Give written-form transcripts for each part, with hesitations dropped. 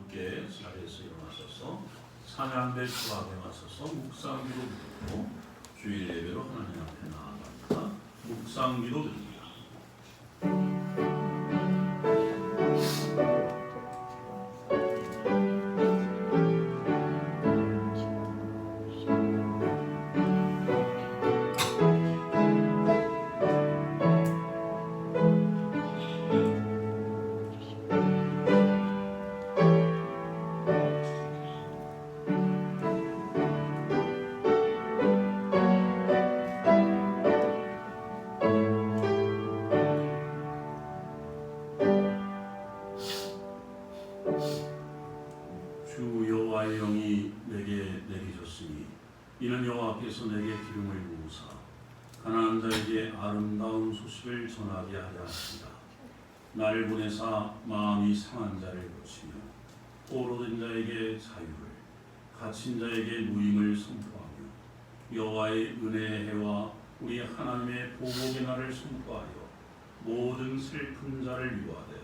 함께 자리에서 일어나셔서 찬양대 수학에 맞서서 묵상기도 드리고 주일 예배로 하나님 앞에 나아갑니다. 묵상기도 드립니다. 주 여호와의 영이 내게 내리셨으니 이는 여호와 앞에서 내게 기름을 부으사 가난한 자에게 아름다운 소식을 전하게 하려 하십니다. 나를 보내사 마음이 상한 자를 고치며 포로된 자에게 자유를 갇힌 자에게 누임을 선포하며 여호와의 은혜의 해와 우리 하나님의 보복의 날을 선포하여 모든 슬픈 자를 위로하되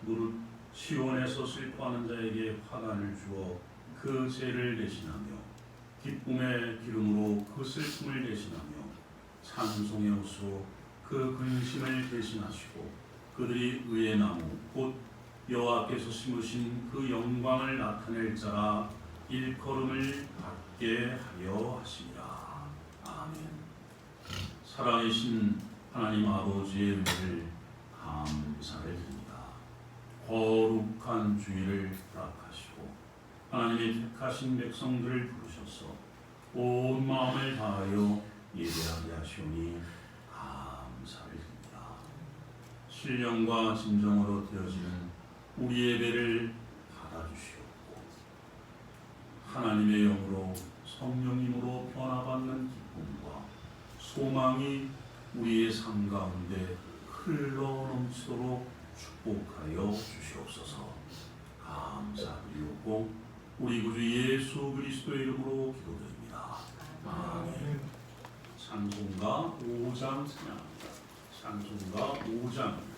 무릇 시온에서 슬퍼하는 자에게 화관을 주어 그 죄를 대신하며 기쁨의 기름으로 그 슬픔을 대신하며 찬송의 옷으로 그 근심을 대신하시고 그들이 의의 나무 곧 여호와께서 심으신 그 영광을 나타낼 자라 일컬음을 받게 하려 하시니라. 아멘. 살아계신 하나님 아버지의 은혜를 감사를 드립니다. 거룩한 주일을 허락하시고 하나님의 택하신 백성들을 부르셔서 온 마음을 다하여 예배하게 하시오니 감사를 드립니다. 신령과 진정으로 되어지는 우리 예배를 받아주시옵고 하나님의 영으로 성령님으로 변화받는 기쁨과 소망이 우리의 삶 가운데 흘러넘치도록 축복하여 주시옵소서. 감사드리옵고 우리 구주 예수 그리스도의 이름으로 기도드립니다. 아멘. 찬송가 5장 찬양합니다. 찬송가 5장입니다.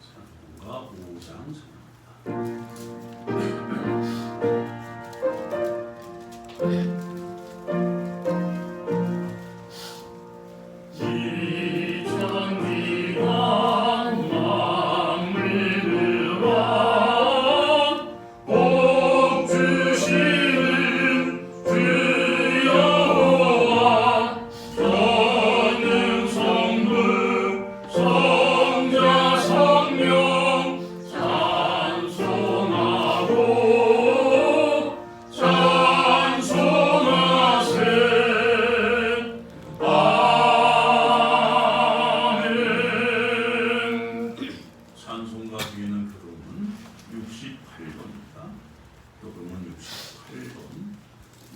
찬송가 5장 찬양합니다.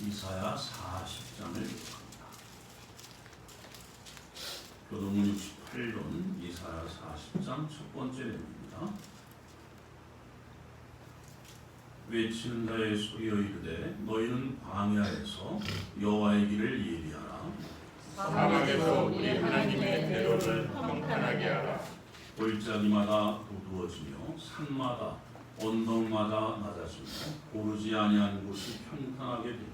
이사야 40장을 읽습니다. 교동문 68권 이사야 40장 첫 번째 내용입니다. 외치는 자의 소리여 이르되 너희는 광야에서 여호와의 길을 예비하라. 사막에서 우리 하나님의 대로를 평탄하게 하라. 골짜기마다 도두어지며 산마다 언덕마다 낮아지며 고르지 아니한 곳이 평탄하게 되며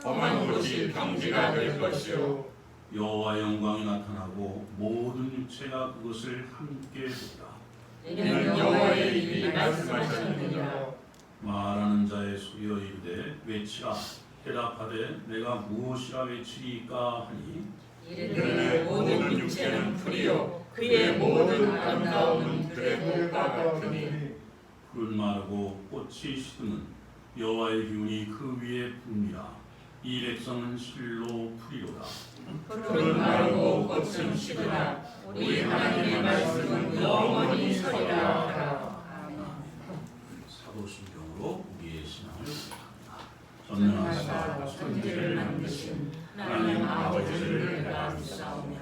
험한 곳이 평지가 될 것이요 여호와의 영광이 나타나고 모든 육체가 그것을 함께 보리라. 이는 여호와의 입이 말씀하셨느니라. 말하는 자의 소리여 이르되 외치라. 대답하되 내가 무엇이라 외치리까 하니 이르되 모든 육체는 풀이요 그의 모든 아름다움은 들의 물과 같으니 푸른 마르고 꽃이 시드는 여호와의 기운이 그 위에 붑니다. 이 백성은 실로 풀이로다. 푸른 마르고 꽃은 시드나 우리 하나님의 말씀은 영원히 서리라 하라. 사도신경으로 우리의 신앙을 고백합니다. 전능하사 천지를 만드신 하나님 아버지를 내가 믿사오며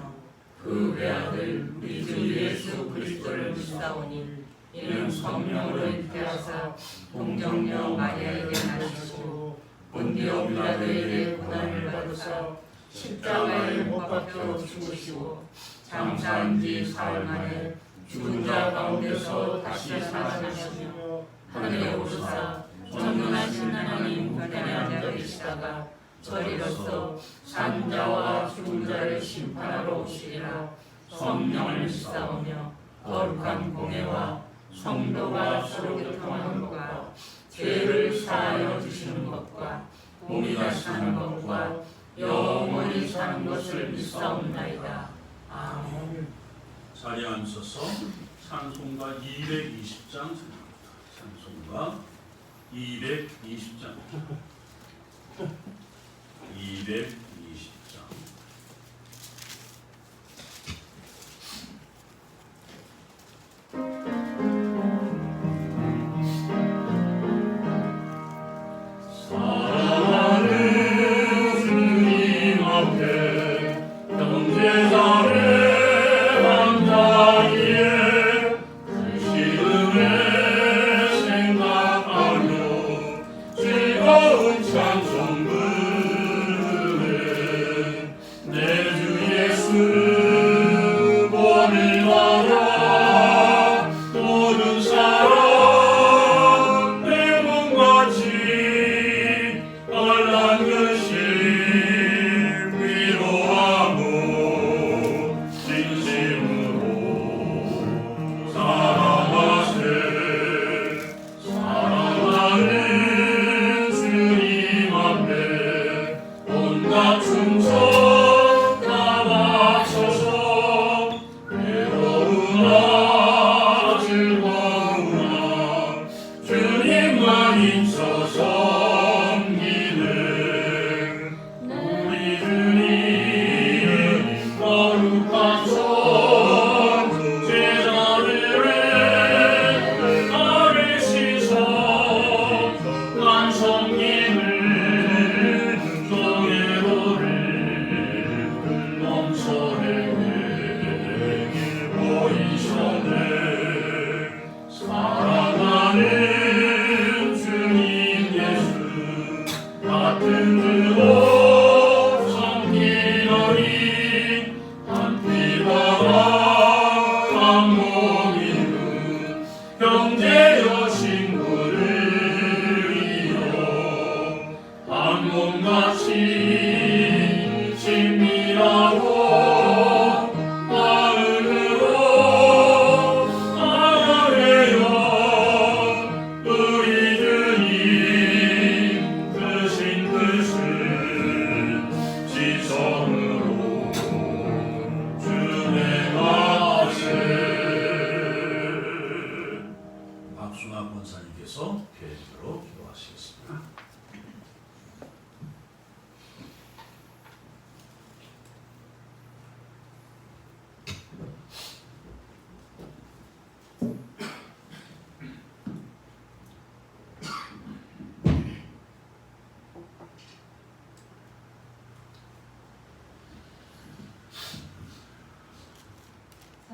그 외아들 우리 주 예수 그리스도를 믿사오니 이는 성령으로 잉태하사 동정녀 마리아에게 나시고 본디오 빌라도에게 고난을 받으사 십자가에 못 박혀 죽으시고 장사한 지 사흘 만에 죽은 자 가운데서 다시 살아나시며 하늘에 오르사 전능하신 하나님 우편에 앉아 계시다가 저리로서 산 자와 죽은 자를 심판하러 오시리라. 성령을 믿사오며 거룩한 공예와 성도가 서로 교통하는 것과 죄를 사하여 주시는 것과 몸이 다시 사는 것과 영원히 사는 것을 믿사옵나이다. 아멘. 자리에 앉으셔서 찬송가 220장 찬송가 220장 220장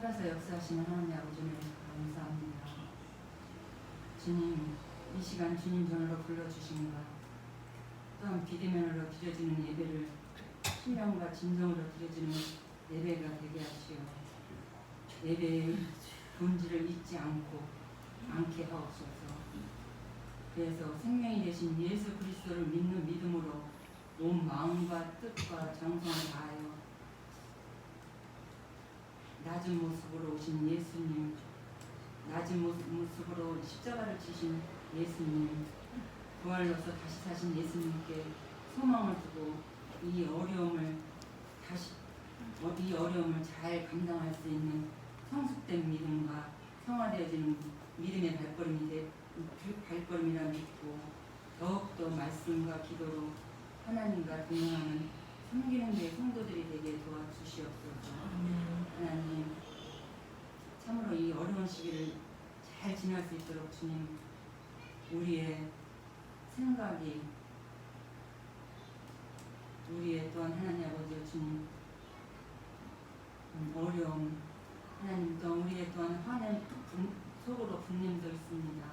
살아서 역사하시는 하나님 아버지를 감사합니다. 주님, 이 시간 주님 전으로 불러주신가, 또한 비대면으로 드려지는 예배를 신명과 진정으로 드려지는 예배가 되게 하시오. 예배의 본질을 잊지 않게 하옵소서. 그래서 생명이 되신 예수 그리스도를 믿는 믿음으로 온 마음과 뜻과 정성을 다하여 낮은 모습으로 오신 예수님, 낮은 모습으로 십자가를 지신 예수님, 부활로서 다시 사신 예수님께 소망을 두고 이 어려움을 잘 감당할 수 있는 성숙된 믿음과 성화되어지는 믿음의 발걸음이라 믿고 더욱더 말씀과 기도로 하나님과 동행하는 섬기는 데 성도들이 되게 도와주시옵소서. 하나님, 참으로 이 어려운 시기를 잘 지날 수 있도록 주님, 우리의 생각이, 우리의 또한 하나님 아버지 주님 어려움, 하나님 또한 우리의 또한 화내 속으로 분냄도 있습니다.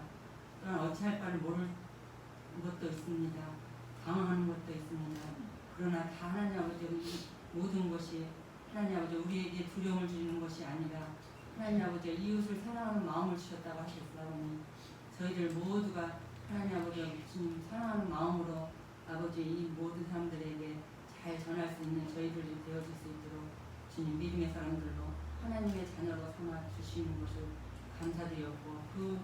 또한 어찌할 바를 모를 것도 있습니다. 당황하는 것도 있습니다. 그러나 다 하나님 아버지 모든 것이 하나님 아버지 우리에게 두려움을 주는 것이 아니라 하나님 아버지 이웃을 사랑하는 마음을 주셨다고 하셨사오니 저희들 모두가 하나님 아버지 주님 사랑하는 마음으로 아버지 이 모든 사람들에게 잘 전할 수 있는 저희들이 되어줄 수 있도록 주님 믿음의 사람들로 하나님의 자녀로 삼아 주시는 것을 감사드렸고 그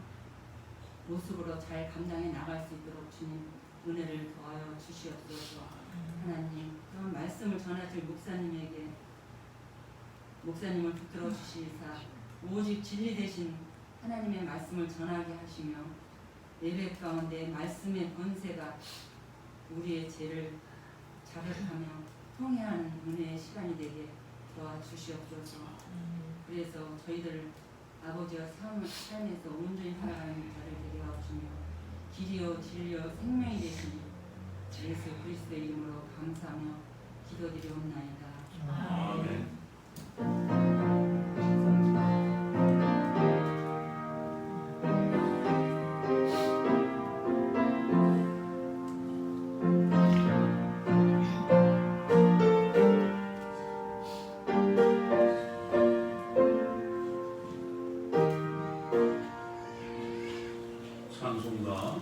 모습으로 잘 감당해 나갈 수 있도록 주님 은혜를 더하여 주시옵소서. 하나님 그런 말씀을 전하실 목사님을 붙들어 주시사 오직 진리 대신 하나님의 말씀을 전하게 하시며 예배 가운데 말씀의 권세가 우리의 죄를 자백하며 통회하는 은혜의 시간이 되게 도와주시옵소서. 그래서 저희들 아버지와 삶에서 온전히 살아가는 자를 되게 하시며 길이요 진리요 생명이 되신 예수 그리스도의 이름으로 감사하며 기도드리옵나이다. 아멘. 찬송가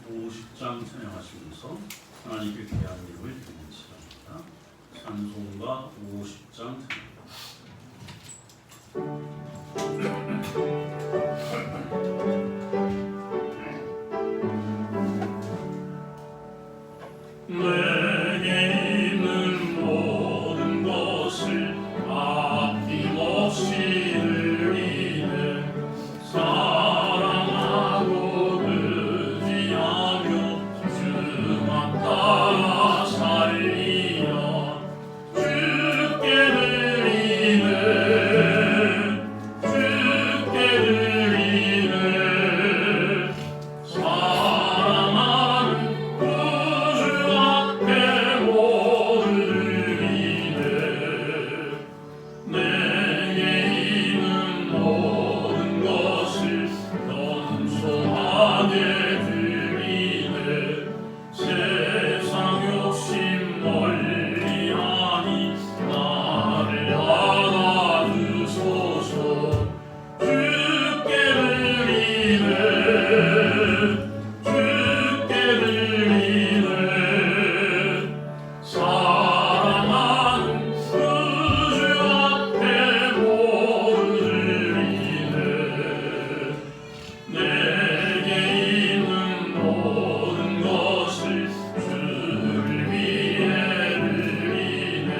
50장 찬양하시면서 하나님께 귀한 이름을 드리는 시간입니다. 찬송가 50장 찬양. 내게 있는 모든 것을 아낌없이 드리는 사랑하고 의지하며 주만 따라 살리며 주께 드리는 사랑하는 구주 앞에 모두 드리는 내게 있는 모든 것을 겸손하게 드리네 세상 욕심 멀리하니 나를 알아주소서 주께 드리네 사랑하는 구주 앞에 모두 드리네 내게 있는 모든 것을 주를 위해 드리네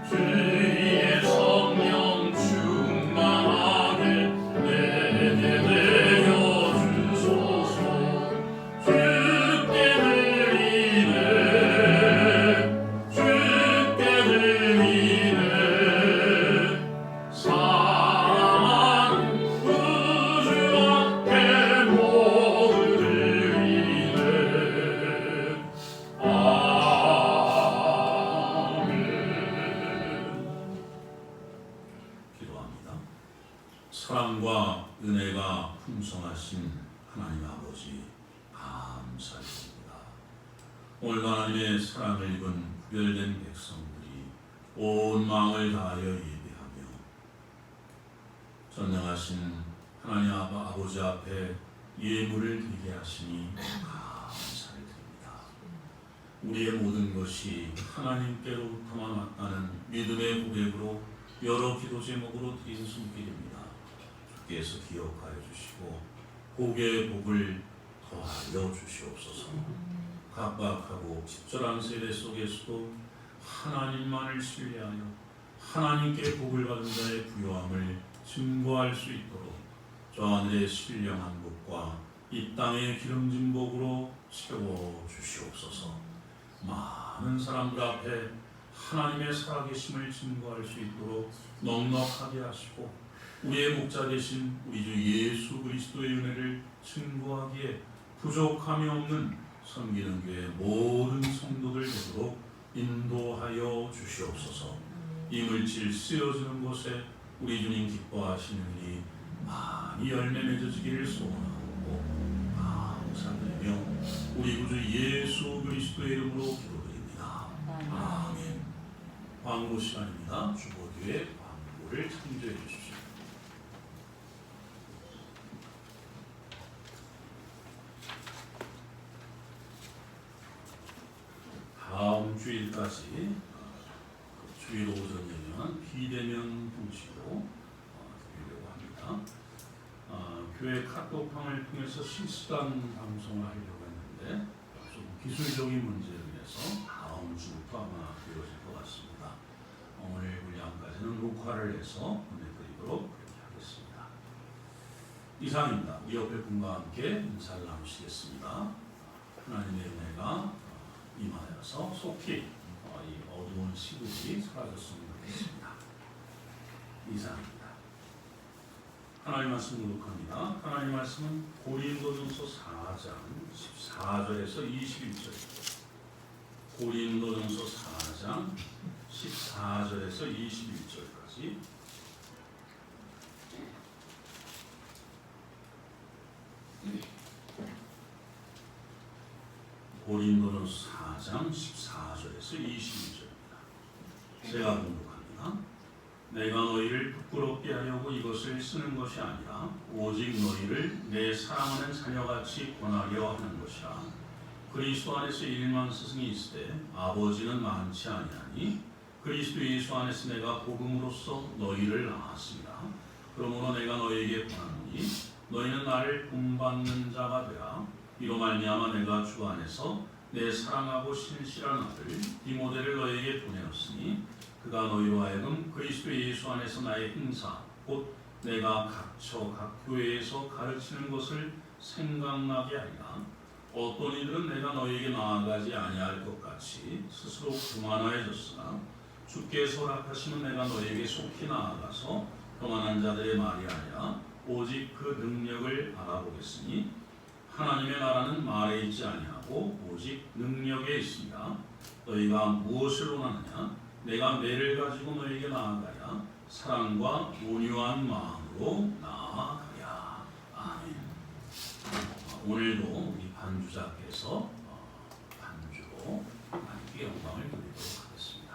주의 성령 충만하게 내게 내려주소서 주께 드리네 사랑하는 구주 앞에 모두 드리네 아멘. 기도합니다. 사랑과 은혜가 풍성하신 하나님 아버지 감사드립니다. 오늘도 하나님의 사랑을 입은 구별된 백성들이 온 마음을 다하여 예배하며 전능하신 하나님 아버지 앞에 예물을 드리게 하시니 감사를 드립니다. 우리의 모든 것이 하나님께로부터만 왔다는 믿음의 고백으로 여러 기도 제목으로 드린 손길입니다. 주께서 기억하여 주시고 복의 복을 더하여 주시옵소서. 각박하고 집절한 세대 속에서도 하나님만을 신뢰하여 하나님께 복을 받은 자의 부요함을 증거할 수 있도록 저 하늘의 신령한 복과 이 땅의 기름진 복으로 채워 주시옵소서. 많은 사람들 앞에 하나님의 살아계심을 증거할 수 있도록 넉넉하게 하시고 우리의 목자 되신 우리 주 예수 그리스도의 은혜를 증거하기에 부족함이 없는 섬기는 교회 모든 성도들 되도록 인도하여 주시옵소서. 이물질 쓰여지는 곳에 우리 주님 기뻐하시는 일이 많이 열매 맺어지기를 소원하고 감사드리며 우리 구주 예수 그리스도의 이름으로 기도드립니다. 아멘. 광고 시간입니다. 주보 뒤에 광고를 참조해 주십시오. 10시까지 주일 오전 예배는 비대면 형식으로 드리려고 합니다. 교회 카톡방을 통해서 실시간 방송을 하려고 했는데 좀 기술적인 문제로 인해서 다음 주부터 아마 되어질 것 같습니다. 오늘 분량까지는 녹화를 해서 보내드리도록 그렇게 하겠습니다. 이상입니다. 우리 옆에 분과 함께 인사를 나누시겠습니다. 하나님의 은혜가 임하여서 속히 이 어두운 시국이 사라졌으면 좋겠습니다. 이상입니다. 하나님 말씀 묵독합니다. 하나님 말씀은 고린도전서 4장 14절에서 21절, 고린도전서 4장 14절에서 21절까지 고린도전서 4장 14절에서 21절입니다. 제가 공독합니다. 내가 너희를 부끄럽게 하려고 이것을 쓰는 것이 아니라 오직 너희를 내 사랑하는 자녀같이 권하려 하는 것이라. 그리스도 안에서 1만 스승이 있으되 아버지는 많지 아니하니 그리스도 예수 안에서 내가 복음으로써 너희를 낳았습니다. 그러므로 내가 너희에게 권하노니 너희는 나를 본받는 자가 되라. 이로 말미암아 내가 주 안에서 내 사랑하고 신실한 아들 디모데를 너희에게 보내었으니 그가 너희로 하여금 그리스도 예수 안에서 나의 행사 곧 내가 갇혀 각 교회에서 가르치는 것을 생각나게 하리라. 어떤 이들은 내가 너희에게 나아가지 아니할 것 같이 스스로 교만하여졌으나 주께서 허락하시면 내가 너희에게 속히 나아가서 교만한 자들의 말이 아니라 오직 그 능력을 알아보겠으니 하나님의 나라는 말에 있지 아니하고 오직 능력에 있습니다. 너희가 무엇을 원하느냐? 내가 매를 가지고 너희에게 나아가야 사랑과 온유한 마음으로 나아가야. 아멘. 오늘도 우리 반주자께서 반주로 하나님께 영광을 드리도록 하겠습니다.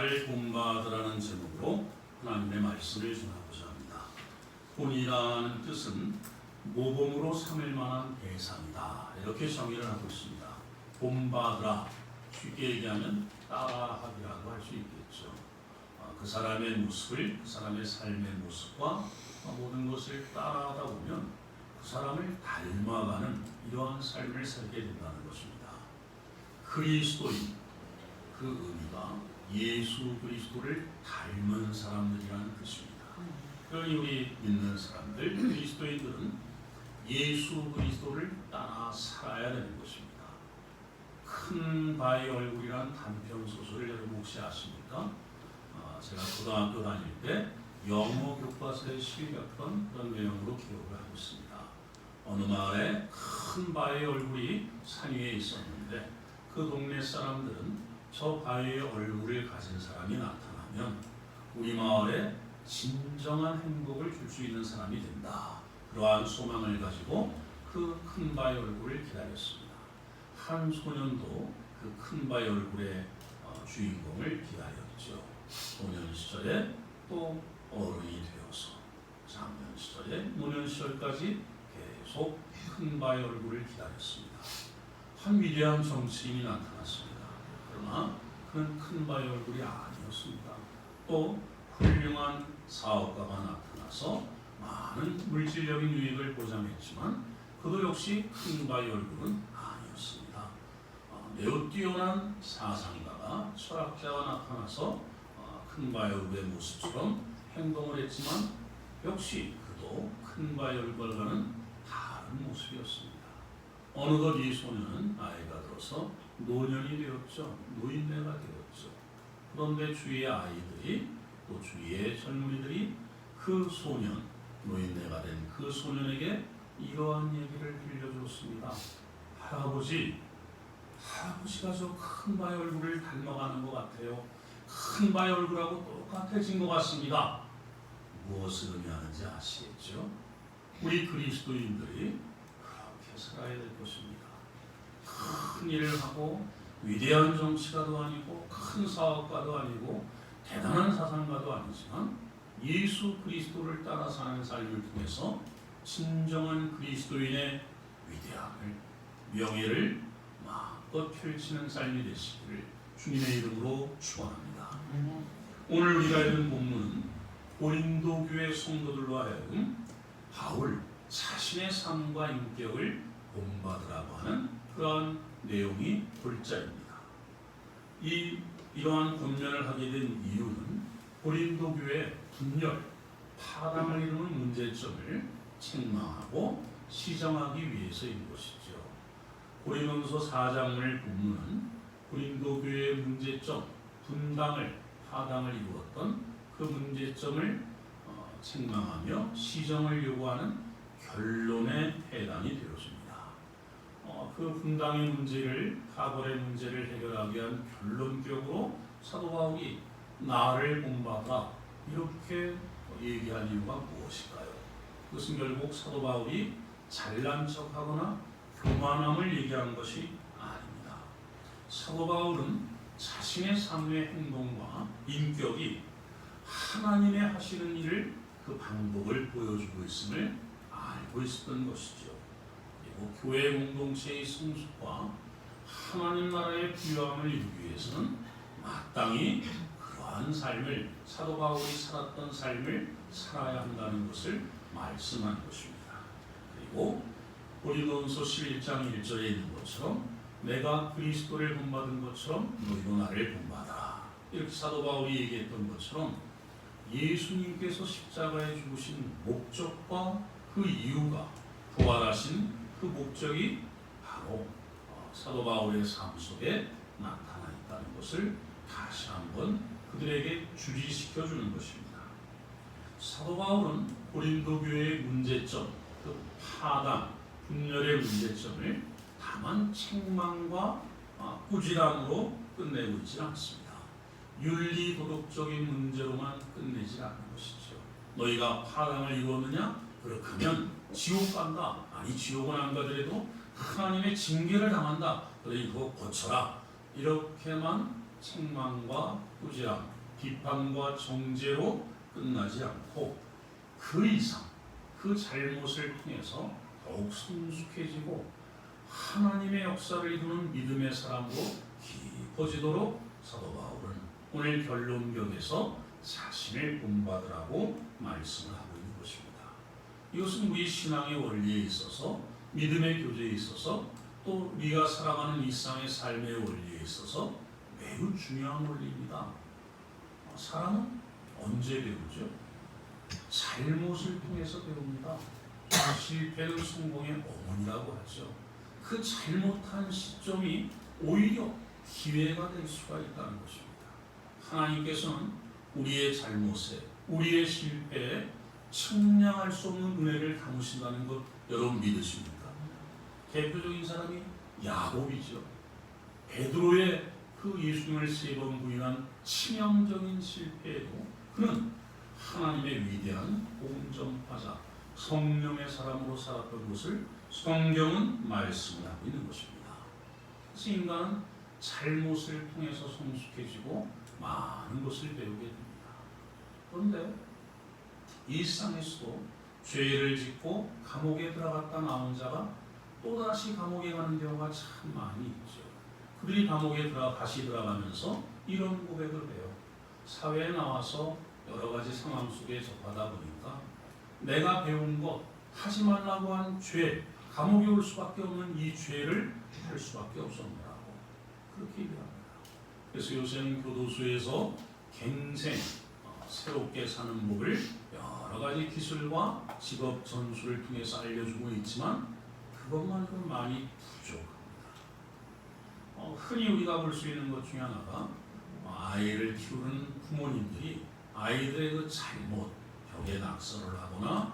나를 본받으라는 제목으로 하나님의 말씀을 전하고자 합니다. 본이라는 뜻은 모범으로 삼을 만한 대상이다, 이렇게 정의를 하고 있습니다. 본받으라, 쉽게 얘기하면 따라하기라고 할 수 있겠죠. 그 사람의 모습을, 그 사람의 삶의 모습과 모든 것을 따라하다 보면 그 사람을 닮아가는 이러한 삶을 살게 된다는 것입니다. 그리스도인, 그 의미가 예수 그리스도를 닮은 사람들이라는 뜻입니다. 그러니 우리 믿는 사람들, 그리스도인들은 예수 그리스도를 따라 살아야 되는 것입니다. 큰 바의 얼굴이라는 단편 소설을 여러분 혹시 아십니까? 제가 고등학교 다닐 때 영어 교과서에 실렸던 그런 내용으로 기억을 하고 있습니다. 어느 마을에 큰 바의 얼굴이 산 위에 있었는데 그 동네 사람들은 저 바의 얼굴을 가진 사람이 나타나면 우리 마을에 진정한 행복을 줄 수 있는 사람이 된다, 그러한 소망을 가지고 그 큰 바의 얼굴을 기다렸습니다. 한 소년도 그 큰 바의 얼굴의 주인공을 기다렸죠. 소년 시절에 또 어른이 되어서 장년 시절에 노년 시절까지 계속 큰 바의 얼굴을 기다렸습니다. 한 위대한 정치인이 나타났습니다. 그러나 그는 큰 바의 얼굴이 아니었습니다. 또 훌륭한 사업가가 나타나서 많은 물질적인 유익을 보장했지만 그도 역시 큰 바의 얼굴은 아니었습니다. 매우 뛰어난 사상가가, 철학자가 나타나서 큰 바의 얼굴의 모습처럼 행동을 했지만 역시 그도 큰 바의 얼굴과는 다른 모습이었습니다. 어느덧 이 소년은 나이가 들어서 노년이 되었죠. 노인네가 되었죠. 그런데 주위의 아이들이, 또 주위의 젊은이들이 그 소년, 노인네가 된 그 소년에게 이러한 얘기를 들려줬습니다. 할아버지가 저 큰 바의 얼굴을 닮아가는 것 같아요. 큰 바의 얼굴하고 똑같아진 것 같습니다. 무엇을 의미하는지 아시겠죠? 우리 그리스도인들이 그렇게 살아야 될 것입니다. 큰 일을 하고 위대한 정치가도 아니고 큰 사업가도 아니고 대단한 사상가도 아니지만 예수 그리스도를 따라 사는 삶을 통해서 진정한 그리스도인의 위대함을, 명예를 마음껏 펼치는 삶이 되시기를 주님의 이름으로 축원합니다. 오늘 우리가 읽은 본문은 고린도 교회 성도들로 하여금 바울 자신의 삶과 인격을 본받으라고 하는 그러한 내용이 골자입니다. 이러한 권면을 하게 된 이유는 고린도 교회의 분열, 파당을 이루는 문제점을 책망하고 시정하기 위해서인 것이죠. 고린도서 4장을 본문은 고린도 교회의 문제점, 분당을, 파당을 이루었던 그 문제점을 책망하며 시정을 요구하는 결론에 해당이 되었습니다. 그 분당의 문제를, 파벌의 문제를 해결하기 위한 결론격으로 사도 바울이 나를 본받아 이렇게 얘기한 이유가 무엇일까요? 그것은 결국 사도 바울이 잘난 척하거나 교만함을 얘기하는 것이 아닙니다. 사도 바울은 자신의 삶의 행동과 인격이 하나님의 하시는 일을, 그 방법을 보여주고 있음을 알고 있었던 것이죠. 그리고 교회 공동체의 성숙과 하나님 나라의 부유함을 이루기 위해서는 마땅히 그러한 삶을, 사도 바울이 살았던 삶을 살아야 한다는 것을 말씀한 것입니다. 그리고 고린도전서 11장 1절에 있는 것처럼 내가 그리스도를 본받은 것처럼 너희도 나를 본받아라, 이렇게 사도 바울이 얘기했던 것처럼 예수님께서 십자가에 죽으신 목적과 그 이유가, 부활하신 그 목적이 바로 사도 바울의 삶 속에 나타나 있다는 것을 다시 한번 그들에게 주지시켜 주는 것입니다. 사도 바울은 고린도 교회의 문제점, 그 파당, 분열의 문제점을 다만 책망과 꾸지람으로 끝내고 있지 않습니다. 윤리 도덕적인 문제로만 끝내지 않는 것이죠. 너희가 파당을 이루었느냐? 그렇다면 지옥 간다. 아니, 지옥은 안 가더라도 하나님의 징계를 당한다. 그러니 그거 고쳐라. 이렇게만 책망과 꾸지람, 비판과 정죄로 끝나지 않고 그 이상 그 잘못을 통해서 더욱 성숙해지고 하나님의 역사를 이루는 믿음의 사람으로 깊어지도록 사도 바울은 오늘 결론격에서 자신을 본받으라고 말씀을 하고 있는 것입니다. 이것은 우리 신앙의 원리에 있어서 믿음의 교제에 있어서 또 우리가 살아가는 일상의 삶의 원리에 있어서 매우 중요한 원리입니다. 사람은 언제 배우죠? 잘못을 통해서 배웁니다. 실패는 성공의 어머니라고 하죠. 그 잘못한 시점이 오히려 기회가 될 수가 있다는 것입니다. 하나님께서는 우리의 잘못에, 우리의 실패에 측량할 수 없는 은혜를 담으신다는 것 여러분 믿으십니까? 대표적인 사람이 야곱이죠. 베드로의 그 예수님을 3번 부인한 치명적인 실패에도 그는 하나님의 위대한 복음전파자, 성령의 사람으로 살았던 것을 성경은 말씀을 하고 있는 것입니다. 그래서 인간은 잘못을 통해서 성숙해지고 많은 것을 배우게 됩니다. 그런데 일상에서도 죄를 짓고 감옥에 들어갔다 나온 자가 또다시 감옥에 가는 경우가 참 많이 있죠. 그들이 감옥에 다시 들어가면서 이런 고백을 해요. 사회에 나와서 여러 가지 상황 속에 접하다 보니까 내가 배운 것, 하지 말라고 한 죄, 감옥에 올 수밖에 없는 이 죄를 할 수밖에 없었느라고 그렇게 얘기합니다. 그래서 요새는 교도소에서 갱생, 새롭게 사는 법을 여러 가지 기술과 직업 전수를 통해서 알려주고 있지만 그것만으로는 많이 부족합니다. 흔히 우리가 볼 수 있는 것 중에 하나가 아이를 키우는 부모님들이 아이들의 그 잘못, 벽에 낙서를 하거나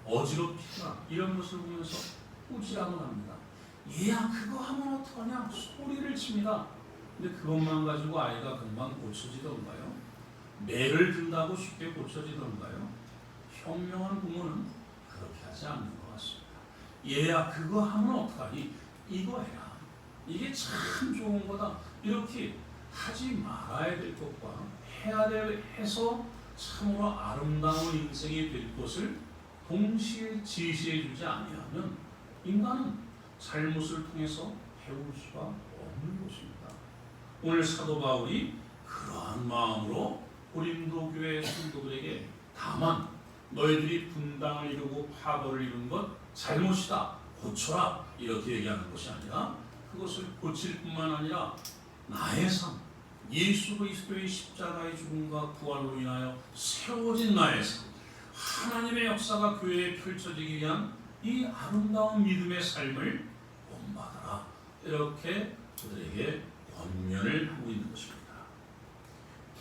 어지럽히거나 이런 것을 보면서 꾸지람을 합니다. 얘야 그거 하면 어떡하냐 소리를 칩니다. 근데 그것만 가지고 아이가 금방 고쳐지던가요? 매를 든다고 쉽게 고쳐지던가요? 현명한 부모는 그렇게 하지 않는 것 같습니다. 얘야 그거 하면 어떡하니? 이거 해라. 이게 참 좋은 거다. 이렇게 하지 말아야 될 것과 해야 될 해서 참으로 아름다운 인생이 될 것을 동시에 지시해 주지 아니하면 인간은 잘못을 통해서 배울 수가 없는 것입니다. 오늘 사도 바울이 그러한 마음으로 고린도 교회 성도들에게 다만 너희들이 분당을 이루고 파벌을 이룬 것 잘못이다. 고쳐라. 이렇게 얘기하는 것이 아니라 그것을 고칠 뿐만 아니라 나의 삶, 예수 그리스도의 십자가의 죽음과 부활로 인하여 세워진 나의 삶, 하나님의 역사가 교회에 펼쳐지기 위한 이 아름다운 믿음의 삶을 본받아라. 이렇게 그들에게 권면을 하고 있는 것입니다.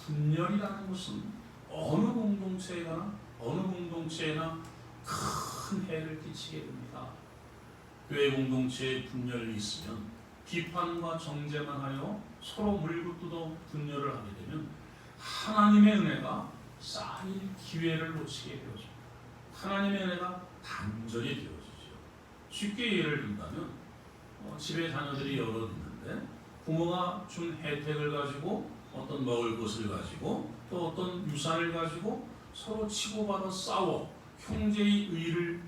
분열이라는 것은 어느 공동체에나 큰 해를 끼치게 됩니다. 교회 공동체에 분열이 있으면 비판과 정죄만 하여 서로 물고 뜯어 분열을 하게 되면 하나님의 은혜가 쌓일 기회를 놓치게 되어집니다. 하나님의 은혜가 단절이 되어지죠. 쉽게 예를 든다면 집에 자녀들이 여럿 있는데 부모가 준 혜택을 가지고 어떤 먹을 것을 가지고 또 어떤 유산을 가지고 서로 치고받아 싸워 형제의 의를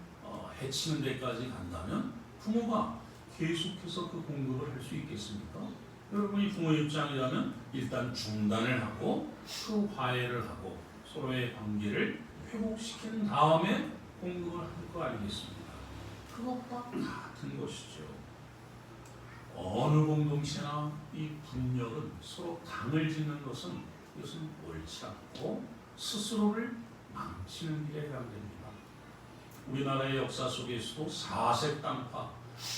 해치는 데까지 간다면 부모가 계속해서 그 공급을 할 수 있겠습니까? 여러분이 부모의 입장이라면 일단 중단을 하고 그 화해를 하고 서로의 관계를 회복시킨 다음에 공급을 할 거 아니겠습니까? 그것과 같은 것이죠. 어느 공동체나 이 분열은 서로 당을 짓는 것은 이것은 옳지 않고 스스로를 망치는 길에 해당됩니다. 우리나라의 역사 속에서도 사색 땅파,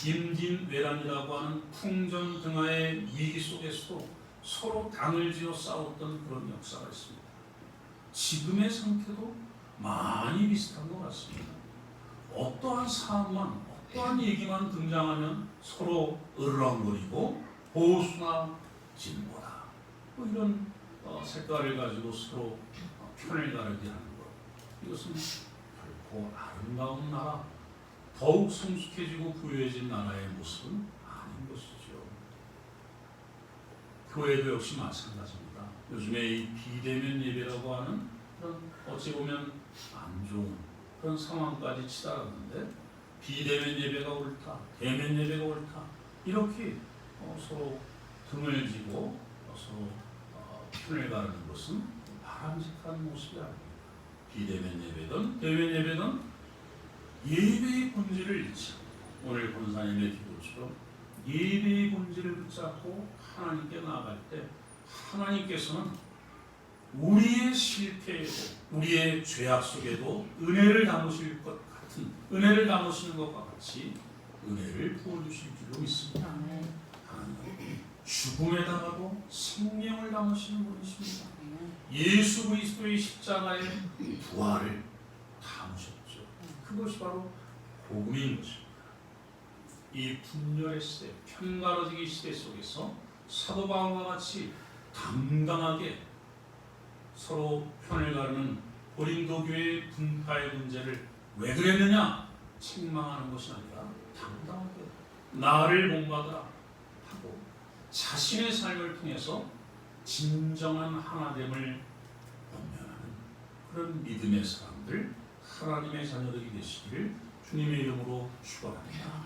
임진왜란이라고 하는 풍전 등하의 위기 속에서도 서로 당을 지어 싸웠던 그런 역사가 있습니다. 지금의 상태도 많이 비슷한 것 같습니다. 어떠한 사안만, 어떠한 얘기만 등장하면 서로 으르렁거리고 보수나 진보다 이런 색깔을 가지고 서로 편을 가르게 하는 것, 이것은 결코 아름다운 나라, 더욱 성숙해지고 부유해진 나라의 모습은 아닌 것이죠. 교회도 역시 마찬가지입니다. 요즘에 이 비대면 예배라고 하는 그런 어찌 보면 안 좋은 그런 상황까지 치달았는데 비대면 예배가 옳다, 대면 예배가 옳다 이렇게 서로 등을 지고 서로 편을 가르는 것은 바람직한 모습이 아닙니다. 비대면 예배든 대면 예배든 예배의 본질을 잃지 오늘 권사님의 기도처럼 예배의 본질을 붙잡고 하나님께 나아갈 때 하나님께서는 우리의 실패에도 우리의 죄악 속에도 은혜를 담으실 것 같은 은혜를 담으시는 것과 같이 은혜를 부어주실 줄로 믿습니다. 하나님은 죽음에다가도 생명을 담으시는 분이십니다. 예수 그리스도의 십자가의 부활을 담으셨죠. 그것이 바로 복음인 것입니다. 이 분열의 시대, 편가르지기 시대 속에서 사도 바울과 같이 당당하게 서로 편을 가르는 고린도 교회의 분파의 문제를 왜 그랬느냐 책망하는 것이 아니라 당당하게 나를 본받으라 하고 자신의 삶을 통해서 진정한 하나됨을 권면하는 그런 믿음의 사람들 하나님의 자녀들이 되시기를 주님의 이름으로 축원합니다.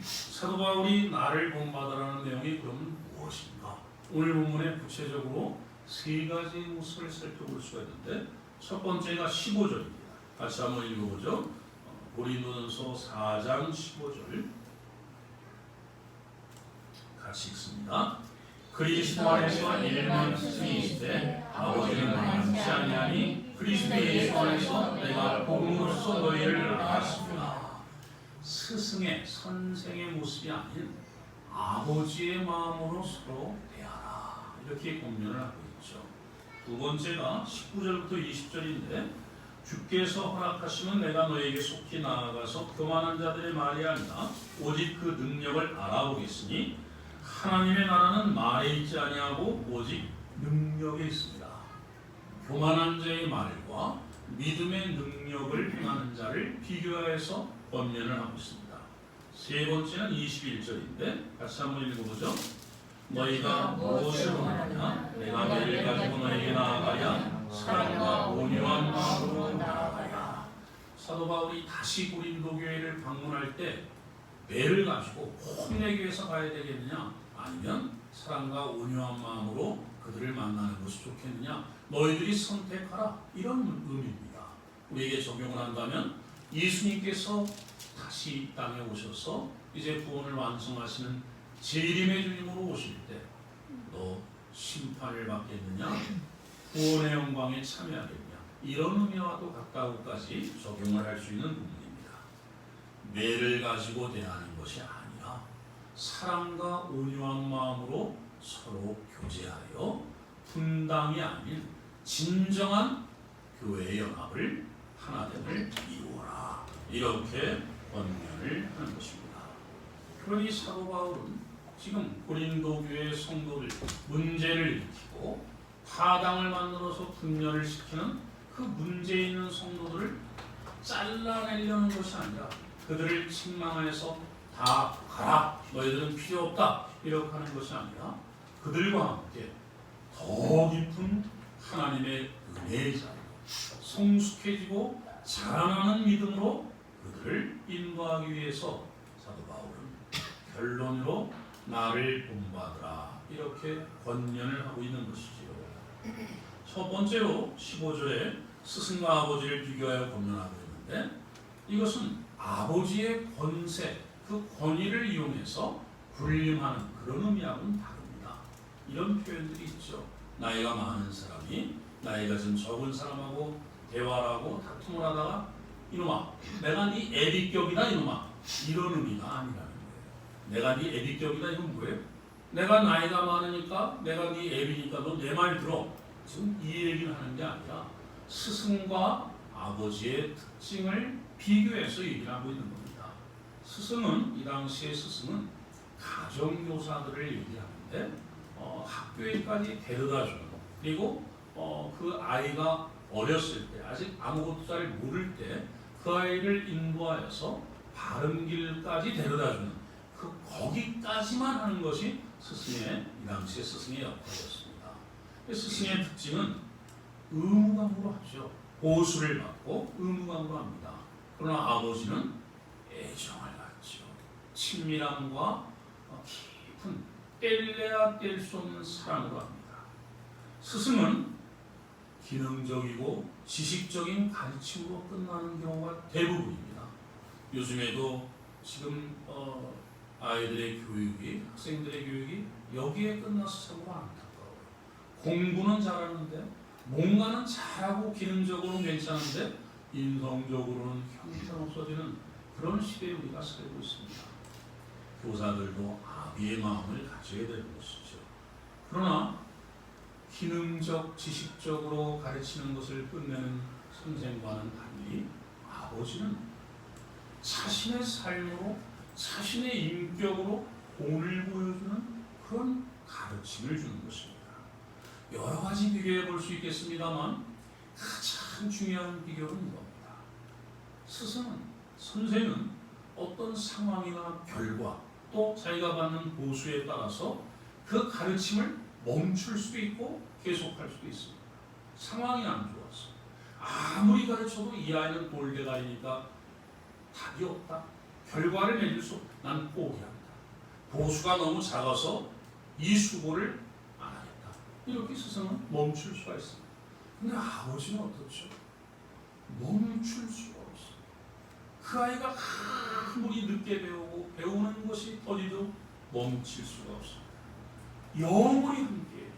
사도 바울이 나를 본받으라는 내용이 그러면 무엇인가? 오늘 본문에 구체적으로 세 가지 모습을 살펴볼 수가 있는데 첫 번째가 15절입니다. 같이 한번 읽어보죠. 고린도전서 4장 15절 같이 읽습니다. 그리스도 안에서 일만 스승이시되 아버지는 많지 아니하니 그리스도 예수 안에서 내가 복음으로써 너희를 알았습니다. 스승의 선생의 모습이 아닌 아버지의 마음으로 서로 대하라 이렇게 권면을 하고 있죠. 두 번째가 19절부터 20절인데 주께서 허락하시면 내가 너에게 속히 나아가서 교만한 자들의 말이 아니라 오직 그 능력을 알아보겠으니 하나님의 나라는 말에 있지 아니하고 오직 능력에 있습니다. 교만한 자의 말과 믿음의 능력을 행하는 자를 비교하여서 권면을 하고 있습니다. 세 번째는 21절인데 같이 한번 읽어보죠. 너희가 무엇을 원하냐? 내가 매를 가지고 너에게 나아가랴. 사랑과 온유한 마음으로 나아가랴. 사도 바울이 다시 고린도 교회를 방문할 때 매를 가지고 혼내기 위해서 가야 되겠느냐? 아니면 사랑과 온유한 마음으로 그들을 만나는 것이 좋겠느냐? 너희들이 선택하라. 이런 의미입니다. 우리에게 적용을 한다면 예수님께서 다시 이 땅에 오셔서 이제 구원을 완성하시는 재림의 주님으로 오실 때 너 심판을 받겠느냐? 구원의 영광에 참여하겠느냐? 이런 의미와도 가까우까지 적용을 할 수 있는 부분입니다. 매를 가지고 대하는 것이 아니라 사랑과 온유한 마음으로 서로 교제하여 분당이 아닌 진정한 교회의 연합을 하나됨을 이루어라 이렇게 권면을 하는 것입니다. 그러니 사도 바울은 지금 고린도 교회 성도들 문제를 일으키고 파당을 만들어서 분열을 시키는 그 문제 있는 성도들을 잘라내려는 것이 아니라 그들을 책망하여서 다 가라 너희들은 필요 없다 이렇게 하는 것이 아니라 그들과 함께 더 깊은 하나님의 은혜의 자리로 성숙해지고 자라나는 믿음으로 그들을 인도하기 위해서 사도 바울은 결론으로 나를 본받으라 이렇게 권면을 하고 있는 것이지요. 첫 번째로 15절에 스승과 아버지를 비교하여 권면하고 있는데 이것은 아버지의 권세, 그 권위를 이용해서 군림하는 그런 의미하고는 다릅니다. 이런 표현들이 있죠. 나이가 많은 사람이 나이가 좀 적은 사람하고 대화를 하고 다툼을 하다가 이놈아 내가 네 애비격이다 이놈아 이런 의미가 아니라는 거예요. 내가 네 애비격이다 이건 뭐예요? 내가 나이가 많으니까 내가 네 애비니까 너 내 말 들어 지금 이 얘기를 하는 게 아니라 스승과 아버지의 특징을 비교해서 얘기를 하고 있는 겁니다. 스승은 이 당시의 스승은 가정교사들을 얘기하는데 학교에까지 데려다주는 그리고 그 아이가 어렸을 때 아직 아무것도 잘 모를 때 그 아이를 인도하여서 바른 길까지 데려다주는 그 거기까지만 하는 것이 스승의 이 당시의 스승의 역할이었습니다. 스승의 특징은 의무감으로 하죠. 보수를 받고 의무감으로 합니다. 그러나 아버지는 애정을 갖죠. 친밀함과 깊은 뗄래야 뗄 수 없는 사랑으로 합니다. 스승은 기능적이고 지식적인 가르침으로 끝나는 경우가 대부분입니다. 요즘에도 지금 아이들의 교육이, 학생들의 교육이 여기에 끝나서 참으로 안타까워요. 공부는 잘하는데 뭔가는 잘하고 기능적으로는 괜찮은데 인성적으로는 형편없어지는 그런 시대에 우리가 살고 있습니다. 교사들도 아비의 마음을 가져야 되는 것이죠. 그러나 기능적, 지식적으로 가르치는 것을 끝내는 선생과는 달리 아버지는 자신의 삶으로, 자신의 인격으로 본을 보여주는 그런 가르침을 주는 것입니다. 여러 가지 비교해 볼 수 있겠습니다만 가장 중요한 비교는 이겁니다. 스승은, 선생은 어떤 상황이나 결과 또 자기가 받는 보수에 따라서 그 가르침을 멈출 수도 있고 계속할 수도 있습니다. 상황이 안 좋아서 아무리 가르쳐도 이 아이는 돌대가리니까 답이 없다. 결과를 내줄 수 없다. 난 포기한다. 보수가 너무 작아서 이 수고를 안 하겠다. 이렇게 스승은 멈출 수가 있습니다. 근데 아버지는 어떻죠? 멈출 수가 없어요. 그 아이가 아무리 늦게 배우고 배우는 것이 더디도 멈출 수가 없습니다. 영원히 함께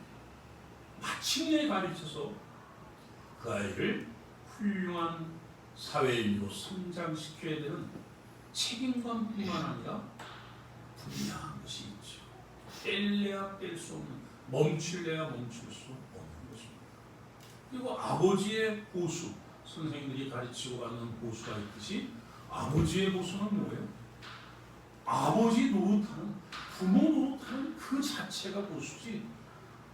마침내 가르쳐서 그 아이를 훌륭한 사회인으로 성장시켜야 되는 책임감뿐만 아니라 분명한 것이 있죠. 뗄래야 뗄 수 없는, 멈출래야 멈출 수 없는 것입니다. 그리고 아버지의 보수, 선생님들이 가르치고 받는 보수가 있듯이 아버지의 보수는 뭐예요? 아버지 노릇하는, 부모 노릇하는 그 자체가 보수지.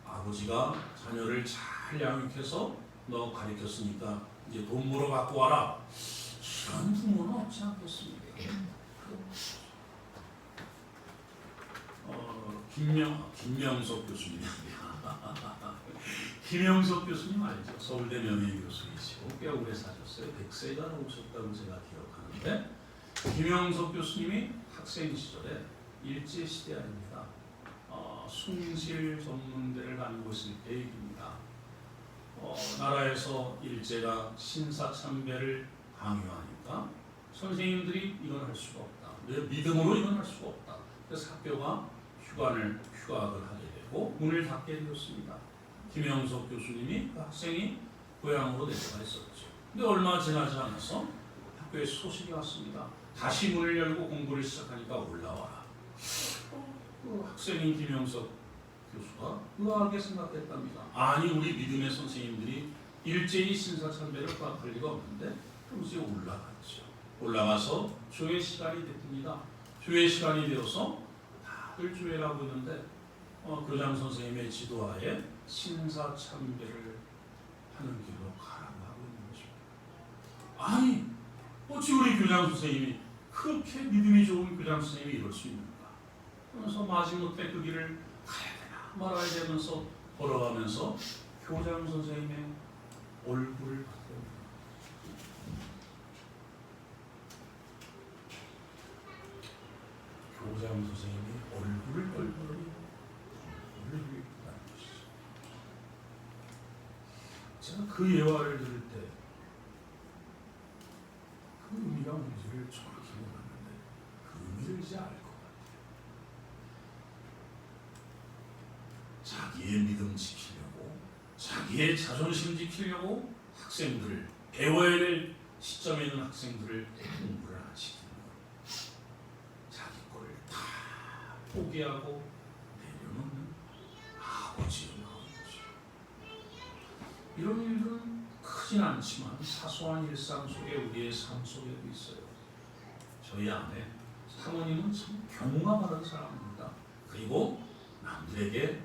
아버지가 자녀를 잘 양육해서 너 가르쳤으니까 이제 돈 벌어 갖고 와라. 이런 부모는 없지 않겠습니까? 김명석 교수님. 김영석 교수님 알죠? 서울대 명예교수이시고 꽤 오래 사셨어요. 100세가 넘으셨다고 제가 기억하는데 김영석 교수님이 학생 시절에 일제시대 아닙니다. 숭실 전문대를 다니고 있을 때 얘기입니다. 나라에서 일제가 신사참배를 강요하니까 선생님들이 이건 할 수가 없다. 내 믿음으로 이건 할 수가 없다. 그래서 학교가 휴학을 하게 되고 문을 닫게 되었습니다. 김영석 교수님이 그 학생이 고향으로 내려가 있었죠. 근데 얼마 지나지 않아서 학교에 소식이 왔습니다. 다시 문을 열고 공부를 시작하니까 올라와라. 그 학생인 김영석 교수가 의아하게 생각했답니다. 아니 우리 믿음의 선생님들이 일제히 신사참배를 허락할 리가 없는데 그러면서 올라갔죠. 올라가서 조회 시간이 됐습니다. 조회 시간이 되어서 다들 조회를 하고 있는데 교장 선생님의 지도하에 신사참배를 하는 길로 가라고 하고 있는 것입니다. 아니 어찌 우리 교장 선생님이 그렇게 믿음이 좋은 교장 선생님이 이럴 수 있는가? 그러면서 마지못해 그 길을 가야 되나 말아야 되면서 걸어가면서 교장 선생님의 얼굴을 봤어요. 교장 선생님이 얼굴을 떨더니 제가 그 예화를 들을 때 그 의미가 뭔지를 정확히 몰랐는데 그 의미를 이제 알 것 같아요. 자기의 믿음 지키려고, 자기의 자존심 지키려고 학생들을, 배워야 될 시점에 있는 학생들을 공부를 안 시키는 거예요. 자기 거를 다 포기하고 내려놓는 아버지의 마음이죠. 이런 일들은 크진 않지만 사소한 일상 속에 우리의 삶 속에도 있어요. 저희 아내 사모님은 참 경우가 많은 사람입니다. 그리고 남들에게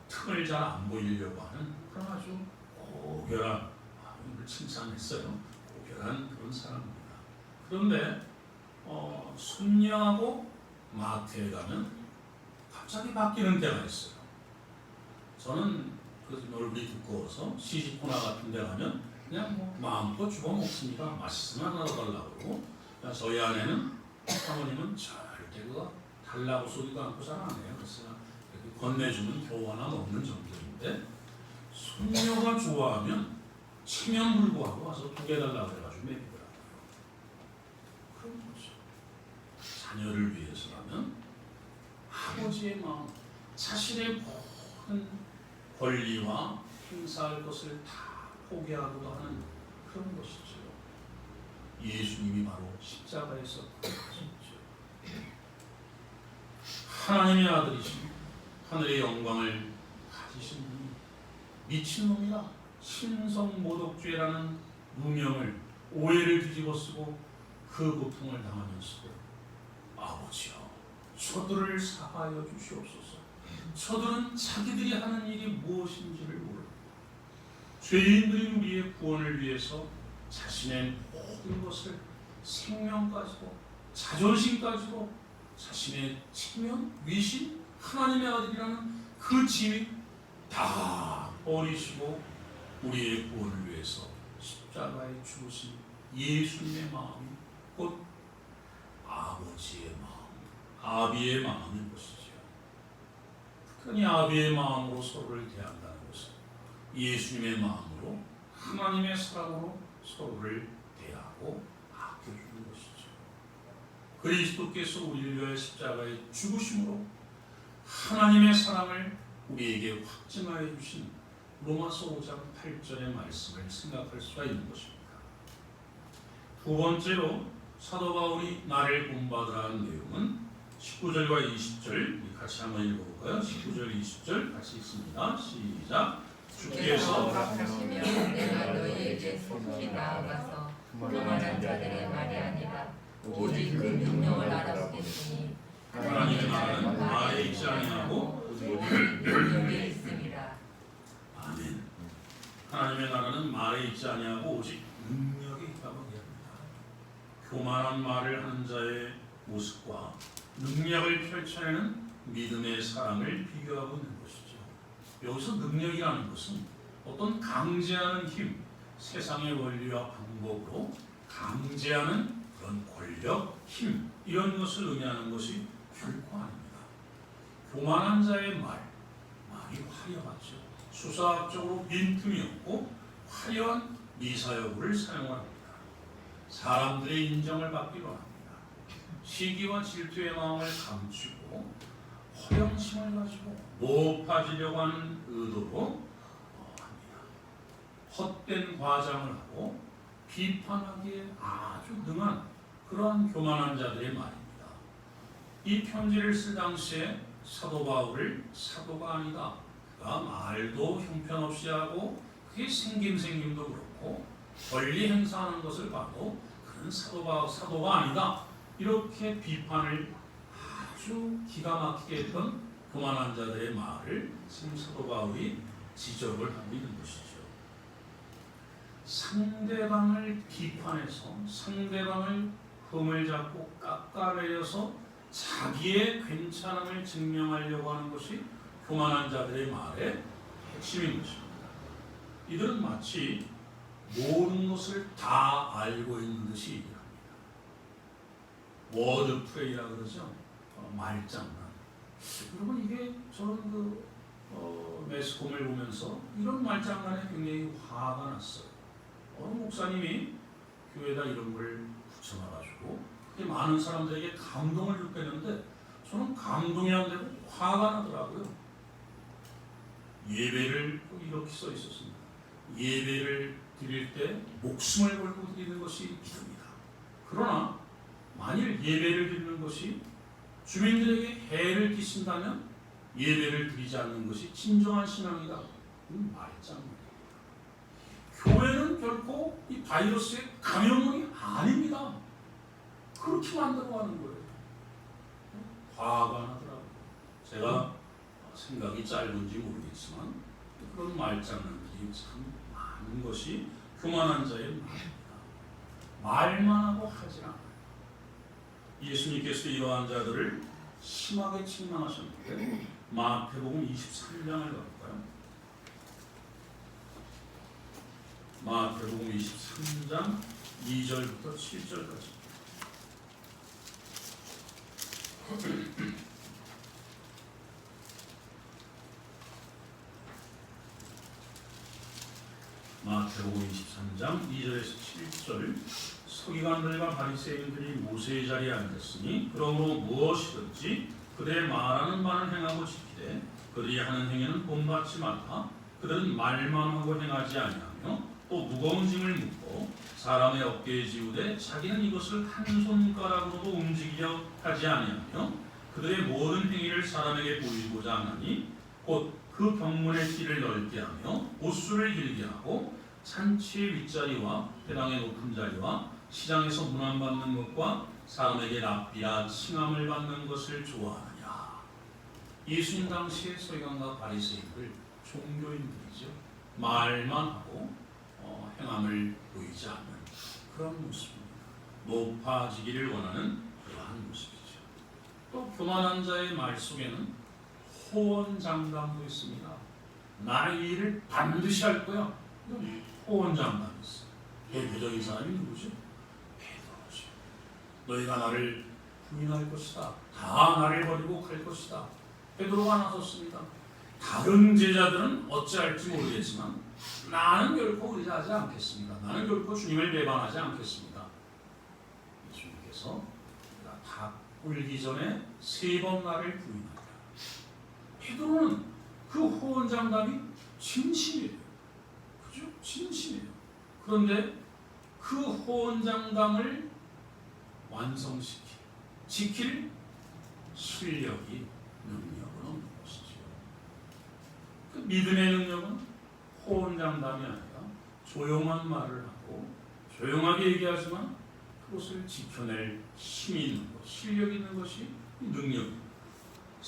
틈을 잘 안 보이려고 하는 그런 아주 고결한, 오늘 칭찬했어요. 고결한 그런 사람입니다. 그런데 손녀하고 마트에 가면 갑자기 바뀌는 때가 있어요. 저는 그 얼굴이 두꺼워서 시집코나 같은 데 가면 그냥 뭐 마음껏 주워 먹습니다. 맛있으면 하나 더 달라고 그러고. 저희 아내는 사모님은 절대 그거 달라고 소리도 않고 잘 안 해요. 그래서 이렇게 건네주면 겨우 하나 먹는 정도인데 손녀가 좋아하면 체면불구하고 와서 2개 달라고 해가지고 먹이더라고요. 그런 거죠. 자녀를 위해서라면 아버지의 마음, 자신의 모든 권리와 행사할 것을 다 포기하고도 하는 그런 것이죠. 예수님이 바로 십자가에서 그런 것이죠. 하나님의 아들이신 하늘의 영광을 가지신 분이 미친놈이라 신성모독죄라는 누명을 오해를 뒤집어쓰고 그 고통을 당하면서도 아버지여 저들을 사하여 주시옵소서. 저들은 자기들이 하는 일이 무엇인지를 모릅니다. 죄인들인 우리의 구원을 위해서 자신의 모든 것을 생명까지도 자존심까지도 자신의 체면, 위신, 하나님의 아들이라는 그 지위 다 버리시고 우리의 구원을 위해서 십자가에 죽으신 예수님의 마음이 곧 아버지의 마음, 아비의 마음인 것이죠. 특히 아비의 마음으로 서로를 대한다는 것은 예수님의 마음으로 하나님의 사랑으로 서로를 대하고 아껴주는 것이죠. 그리스도께서 우리를 위하여 십자가에 죽으심으로 하나님의 사랑을 우리에게 확증하여 주신 로마서 5장 8절의 말씀을 생각할 수가 있는 것입니다. 두 번째로 사도 바울이 나를 본받으라는 내용은 19절과 20절 같이 한번 읽어볼까요? 19절, 20절 같이 읽습니다. 시작. 주께서 허락하시며 내가 너희에게 속히 나아가서 교만한 자들의 말이 아니라 오직 그 능력을 알아보겠으니 하나님의 나라는 말에 있지 아니하고 오직 능력에 있음이라. 아멘. 하나님의 나라는 말에 있지 아니하고 오직 능력에 있다고 이야기합니다. 교만한 말을 하는 자의 모습과 능력을 펼쳐내는 믿음의 사랑을 비교하고 있는 것이죠. 여기서 능력이라는 것은 어떤 강제하는 힘, 세상의 원리와 방법으로 강제하는 그런 권력, 힘 이런 것을 의미하는 것이 결코 아닙니다. 교만한 자의 말이 화려하죠. 수사학적으로 빈틈이 없고 화려한 미사여구를 사용합니다. 사람들의 인정을 받기로 합니다. 시기와 질투의 마음을 감추고 허영심을 가지고 높아지려고 하는 의도로 합니다. 헛된 과장을 하고 비판하기에 아주 능한 그러한 교만한 자들의 말입니다. 이 편지를 쓸 당시에 사도 바울을 사도가 아니다. 그가 말도 형편없이 하고 그게 생김도 그렇고 권리 행사하는 것을 봐도 그는 사도가 아니다. 이렇게 비판을 아주 기가 막히게 했던 교만한 자들의 말을 지금 사도 바울이 지적을 하고 있는 것이죠. 상대방을 비판해서 상대방을 흠을 잡고 깎아내려서 자기의 괜찮음을 증명하려고 하는 것이 교만한 자들의 말의 핵심인 것입니다. 이들은 마치 모든 것을 다 알고 있는 듯이 얘기합니다. 워드프레이라 그러죠. 말장난. 여러분 이게 저는 매스컴을 보면서 이런 말장난에 굉장히 화가 났어요. 어느 목사님이 교회에다 이런 걸 붙여놔가지고 많은 사람들에게 감동을 느꼈는데 저는 감동이 안 되고 화가 나더라고요. 예배를 이렇게 써 있었습니다. 예배를 드릴 때 목숨을 걸고 드리는 것이 믿음이다. 그러나 만일 예배를 드리는 것이 주민들에게 해를 끼친다면 예배를 드리지 않는 것이 진정한 신앙이다. 말장난입니다. 교회는 결코 이 바이러스의 감염원이 아닙니다. 그렇게 만들어가는 거예요. 화가 나더라고요. 제가 생각이 짧은지 모르겠지만 그런 말장난들이 참 많은 것이 교만한 자의 말입니다. 말만 하고 하지 않아요. 예수님께서 이러한 자들을 심하게 책망하셨는데 마태복음 23장을 볼까요? 마태복음 23장 2절부터 7절까지. 마태복음 23장 2절에서 7절. 서기관들과 바리새인들이 모세의 자리에 앉았으니 그러므로 무엇이든지 그들의 말하는 바는 행하고 지키되 그들이 하는 행위는 본받지 말라. 그들은 말만 하고 행하지 아니하며 또 무거운 짐을 묻고 사람의 어깨에 지우되 자기는 이것을 한 손가락으로도 움직이려 하지 아니하며 그들의 모든 행위를 사람에게 보이고자 하나니 곧 그 병문의 길을 넓게 하며 옷수를 길게 하고 잔치의 윗자리와 회당의 높은 자리와 시장에서 문안받는 것과 사람에게 랍비라 칭함을 받는 것을 좋아하느냐. 예수님 당시의 서기관과 바리새인들 종교인들이죠. 말만 하고 행함을 보이지 않는 그런 모습입니다. 높아지기를 원하는 그러한 모습이죠. 또 교만한 자의 말 속에는 호언장담도 있습니다. 나의 일을 반드시 할 거야. 이런 호언장담이 있어요. 대표적인 사람이 누구죠? 베드로죠. 너희가 나를 부인할 것이다. 다 나를 버리고 갈 것이다. 베드로가 나섰습니다. 다른 제자들은 어찌할지 모르겠지만 나는 결코 의지하지 않겠습니다. 나는 결코 주님을 배반하지 않겠습니다. 예수님께서 다 울기 전에 3번 나를 부인한다. 베드로는 그 호언장담이 진실이에요. 그죠? 진실이에요. 그런데 그 호언장담을 지킬 실력이, 능력은 없는 것이죠. 그 믿음의 능력은 호언장담이 아니라 조용한 말을 하고 조용하게 얘기하지만 그것을 지켜낼 힘이 있는 것, 실력이 있는 것이 능력입니다.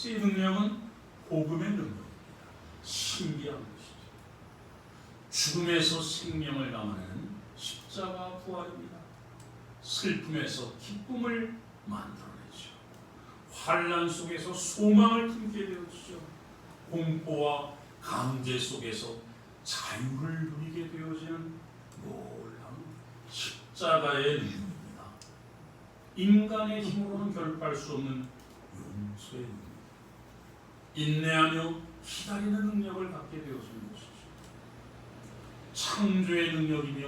이 능력은 복음의 능력입니다. 신기한 것이죠. 죽음에서 생명을 담아내는 십자가 부활입니다. 슬픔에서 기쁨을 만들어내죠. 환난 속에서 소망을 품게 되어지죠. 공포와 강제 속에서 자유를 누리게 되어지는 놀라운 십자가의 능력입니다. 인간의 힘으로는 결박할 수 없는 용서의 능력, 인내하며 기다리는 능력을 갖게 되어지는 것이죠. 창조의 능력이며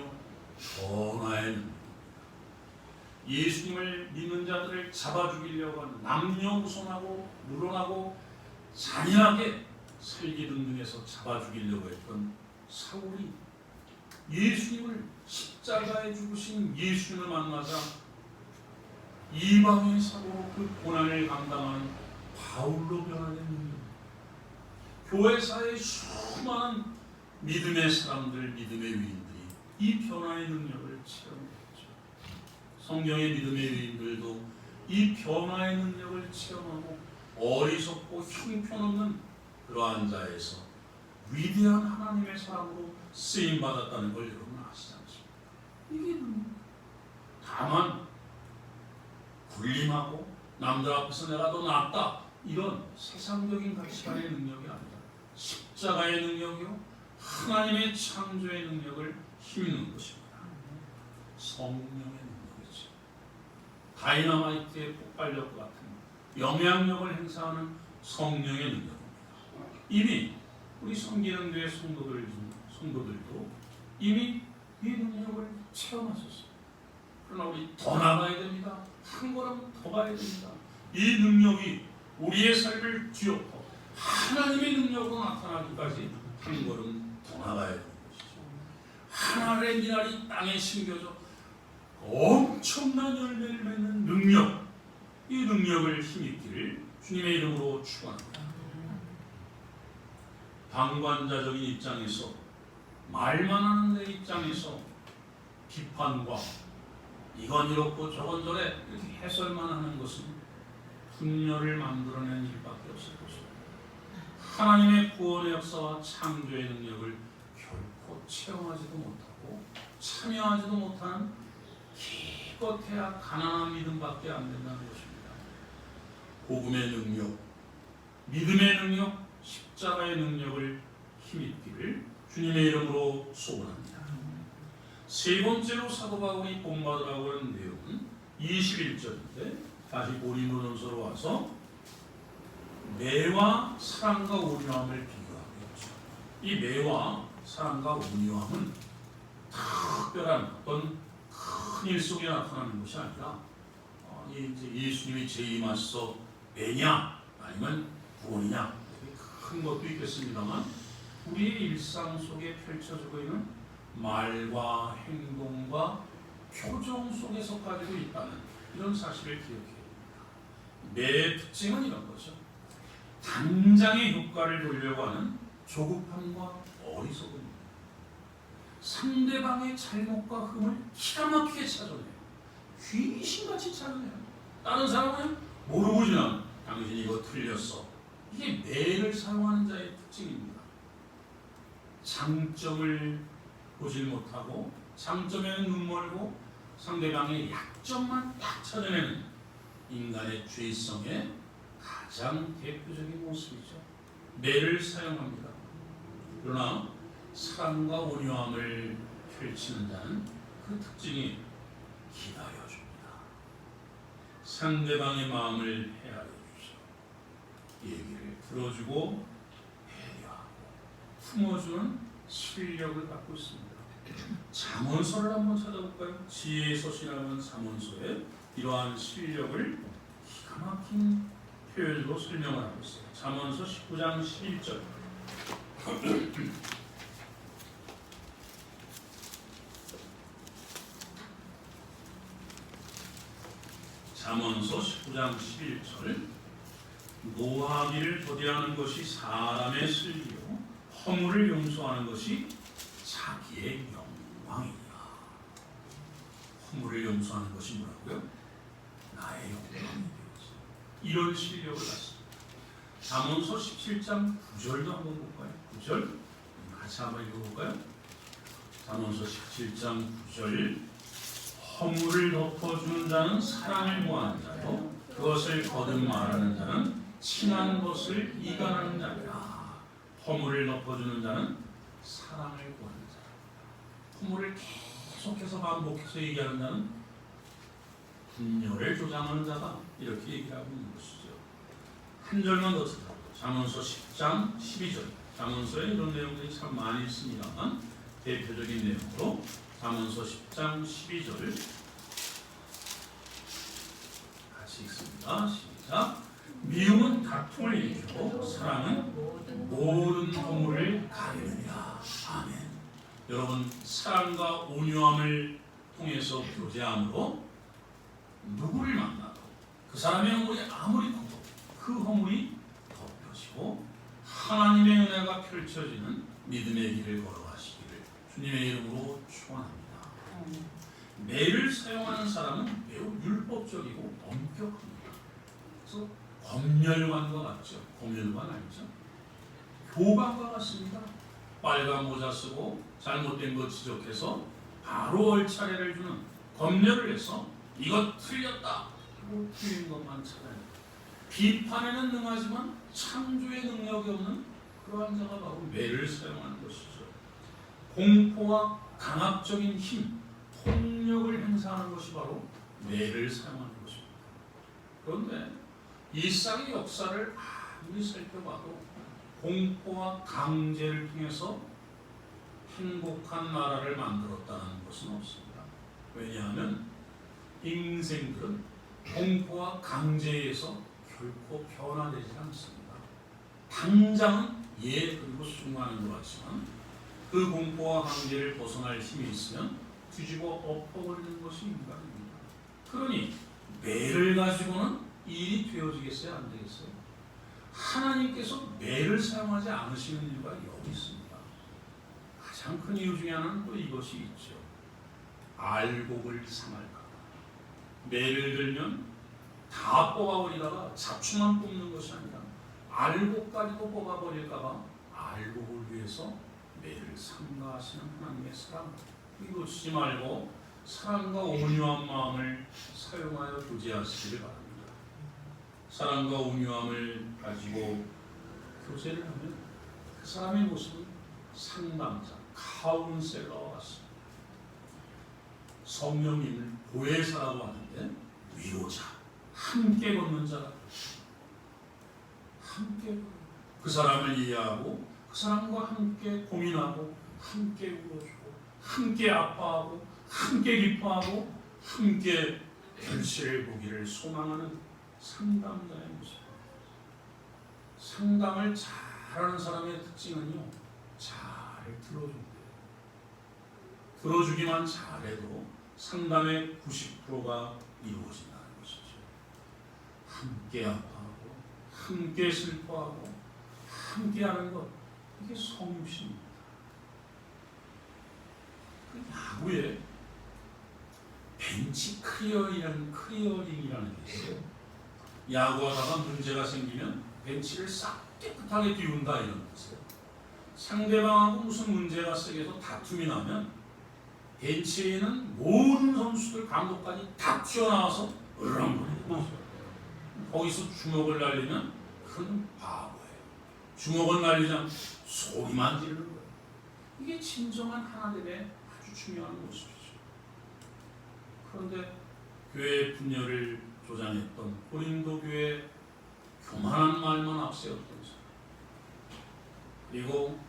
변화의 능력, 예수님을 믿는 자들을 잡아 죽이려고 하는 남녀우선하고 물러나고 잔인하게 살기 등등해서 잡아 죽이려고 했던 사울이 예수님을 십자가에 죽으신 예수님을 만나자 이방의 사고로 그 고난을 감당하는 바울로 변화된 능력, 교회사의 수많은 믿음의 사람들, 믿음의 위인들이 이 변화의 능력을 체험했죠. 성경의 믿음의 위인들도 이 변화의 능력을 체험하고 어리석고 형편없는 그러한 자에서 위대한 하나님의 사람으로 쓰임받았다는 걸 여러분 아시지 않습니까? 이게 다만 군림하고 남들 앞에서 내가 더 낫다 이런 세상적인 가치관의 능력이 아니라 십자가의 능력이요 하나님의 창조의 능력을 힘입는 것입니다. 성령의 능력이죠. 다이너마이트의 폭발력과 같은 영향력을 행사하는 성령의 능력입니다. 이미 우리 성기능교회 성도들도 이미 이 능력을 체험하셨어요. 그러나 우리 더 나가야 됩니다. 한 걸음 더 가야 됩니다. 이 능력이 우리의 삶을 뒤엎어 하나님의 능력으로 나타나기까지 한 걸음 더 나가야 되는 것이죠. 하늘의 미랄이 땅에 심겨져 엄청난 열매를 맺는 능력, 이 능력을 힘입기를 주님의 이름으로 축원합니다. 방관자적인 입장에서, 말만 하는 내 입장에서 비판과 이건 이렇고 저건 저래 이렇게 해설만 하는 것은 분열을 만들어낸 일밖에 없을 것입니다. 하나님의 구원의 역사와 창조의 능력을 결코 체험하지도 못하고 참여하지도 못하는 기껏해야 가난한 믿음밖에 안 된다는 것입니다. 복음의 능력, 믿음의 능력, 십자가의 능력을 힘입기를 주님의 이름으로 소원합니다. 세 번째로 사도 바울이 본받으라고 하는 내용은 21절인데 다시 고린도전서로 와서 매와 사랑과 온유함을 비교하고 있죠. 이 매와 사랑과 온유함은 특별한 어떤 큰 일 속에 나타나는 것이 아니라 이제 예수님이 재임하셔서 매냐 아니면 구원이냐 큰 것도 있겠습니다만 우리의 일상 속에 펼쳐지고 있는 말과 행동과 표정 속에서 가지고 있다는 이런 사실을 기억해야 됩니다. 매 특징은 이런 거죠. 당장의 효과를 보려고 하는 조급함과 어리석음입니다. 상대방의 잘못과 흠을 기가 막히게 찾아내요. 귀신같이 찾아내요. 다른 사람은 모르고 지나 당신 이거 틀렸어. 이게 매를 사용하는 자의 특징입니다. 장점을 보질 못하고 장점에는 눈 멀고 상대방의 약점만 딱 찾아내는 인간의 죄성의 가장 대표적인 모습이죠. 매를 사용합니다. 그러나 사랑과 온유함을 펼치는 자는 그 특징이 기다려줍니다. 상대방의 마음을 헤아려 주죠. 얘기를 들어주고 배려하고 품어주는 실력을 갖고 있습니다. 잠언서를 한번 찾아볼까요? 지혜의 서신하는 잠언서에 이러한 실력을 기가 막힌 표현으로 설명을 하고 있어요. 잠언서 19장 11절. 잠언서 19장 11절. 노하기를 더디하는 것이 사람의 슬기요 허물을 용서하는 것이 자기의 영광이다. 허물을 용서하는 것이 뭐라고요? 나의 영광이 되었어. 이런 실력을 갖습니다. 잠언서 17장 9절도 한번 볼까요? 9절 같이 한번 읽어볼까요? 잠언서 17장 9절. 허물을 덮어주는 자는 사랑을 구하는 자요 그것을 거듭 말하는 자는 친한 것을 이간하는 자라. 허물을 덮어주는 자는 사랑을 구하는 자. 허물을 계속해서 반복해서 얘기하는 자는 분열을 조장하는 자다. 이렇게 얘기하고 있는 것이죠. 한 절만 더 찾아보죠. 잠언서 10장 12절. 잠언서에 이런 내용들이 참 많이 있습니다만 대표적인 내용으로 잠언서 10장 12절 같이 읽습니다. 시작. 미움은 다툼을 일으키고 사랑은 모든 허물을 가리느니라. 아멘. 여러분, 사랑과 온유함을 통해서 교제함으로 누구를 만나도 그 사람의 허물이 아무리 커도 그 허물이 덮여지고 하나님의 은혜가 펼쳐지는 믿음의 길을 걸어가시기를 주님의 이름으로 축원합니다. 매를 사용하는 사람은 매우 율법적이고 엄격합니다. 그래서 검열관과 같죠. 검열관 알죠? 교관과 같습니다. 빨간 모자 쓰고 잘못된 것 지적해서 바로 얼차례를 주는 검열을 해서 이것 틀렸다 하고 틀린 것만 찾아요. 비판에는 능하지만 창조의 능력이 없는 그러한 자가 바로 매를 사용하는 것이죠. 공포와 강압적인 힘, 폭력을 행사하는 것이 바로 매를 사용하는 것입니다. 그런데 일상의 역사를 아무리 살펴봐도 공포와 강제를 통해서 행복한 나라를 만들었다는 것은 없습니다. 왜냐하면 인생들은 공포와 강제에서 결코 변화되지 않습니다. 당장은 그리고 순간인 것 같지만 그 공포와 강제를 벗어날 힘이 있으면 뒤집어 엎어버리는 것이 인간입니다. 그러니 매를 가지고는 일이 되어지겠어요? 안 되겠어요? 하나님께서 매를 사용하지 않으시는 이유가 여기 있습니다. 가장 큰 이유 중에 하나는 또 이것이 있죠. 알곡을 상할까 봐. 매를 들면 다 뽑아버리다가 잡초만 뽑는 것이 아니라 알곡까지도 뽑아버릴까 봐 알곡을 위해서 매를 삼가하시는 하나님의 사랑. 이거 놓치지 말고 사랑과 온유한 마음을 사용하여 교제하시기를 바랍니다. 사랑과 온유함을 가지고 교제를 하면 그 사람의 모습은 상담자, 카운셀러와 같습니다. 성령님을 보혜사라고 하는데 위로자, 함께 걷는 자라. 함께 그 사람을 이해하고 그 사람과 함께 고민하고 함께 울어주고 함께 아파하고 함께 기뻐하고 함께 결실을 보기를 소망하는 상담자의 모습. 상담을 잘하는 사람의 특징은요, 잘 들어준대요. 들어주기만 잘해도 상담의 90%가 이루어진다는 것이죠. 함께 아파하고 함께 슬퍼하고 함께하는 것, 이게 성육신입니다. 그 야구에 벤치 클리어링이라는 게 있어요. 야구하다가 문제가 생기면 벤치를 싹 깨끗하게 비운다, 이런 뜻이에요. 상대방하고 무슨 문제가 생겨서 다툼이 나면 벤치에 있는 모든 선수들, 감독까지 다 튀어나와서 으렁거리는 거기서 주먹을 날리면 그건 바보예요. 주먹을 날리지 않고 소리만 지르는 거예요. 이게 진정한 하나님의 아주 중요한 모습이죠. 그런데 교회의 분열을 조장했던 고린도 교회 교만한 말만 앞세웠던 사람, 그리고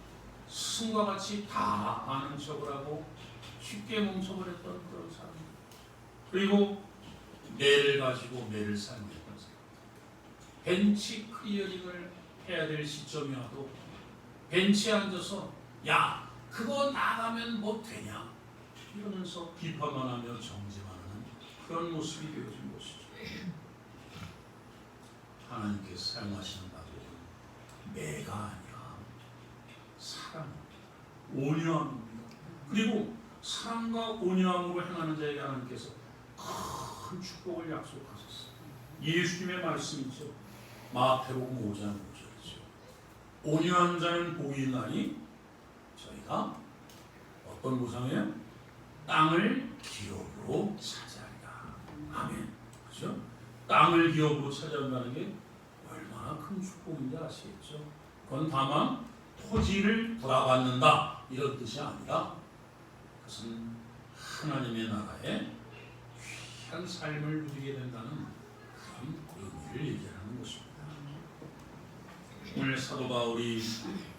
스승과 같이 다 아는 척을 하고 쉽게 멈춰버렸던 그런 사람, 그리고 매를 가지고 매를 사용했던 사람, 벤치 클리어링을 해야 될 시점이 와도 벤치에 앉아서 야 그거 나가면 뭐 되냐 이러면서 비판만 하며 정죄만 하는 그런 모습이 되어진 것이죠. 하나님께서 사용하시는 방법은 매가 아니라 사랑입니다. 온유함입니다. 그리고 사랑과 온유함으로 행하는 자에게 하나님께서 큰 축복을 약속하셨어요. 예수님의 말씀이죠. 마태복음 5장 5절이죠. 온유한 자는 복이 있나니 저희가 어떤 보상이에요? 땅을 기업으로 차지하리라. 아멘. 그렇죠? 땅을 기업으로 차지한다는 게 얼마나 큰 축복인지 아시겠죠? 그건 다만 토지를 불화받는다 이런 뜻이 아니라 그것은 하나님의 나라에 귀한 삶을 누리게 된다는 그런 의미를 얘기하는 것입니다. 오늘 사도 바울이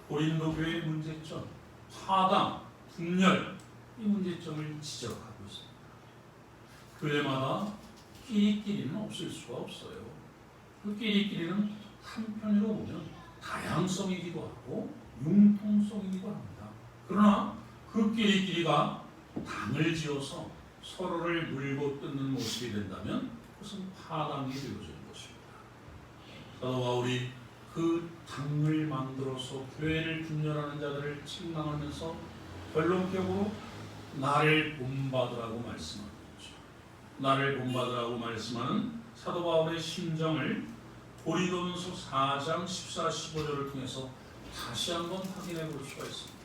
고린도 교회의 문제점, 파당, 분열, 이 문제점을 지적하고 있습니다. 교회마다 끼리끼리는 없을 수가 없어요. 그 끼리끼리는 한편으로 보면 다양성이기도 하고 융통성이기도 합니다. 그러나 그 끼리끼리가 당을 지어서 서로를 물고 뜯는 모습이 된다면 그것은 파당이 되어지는 것입니다. 사도 바울이 그 당을 만들어서 교회를 분열하는 자들을 책망하면서 결론적으로 나를 본받으라고 말씀합니다. 나를 본받으라고 말씀하는 사도 바울의 심정을 고린도전서 4장 14, 15절을 통해서 다시 한번 확인해 볼 수가 있습니다.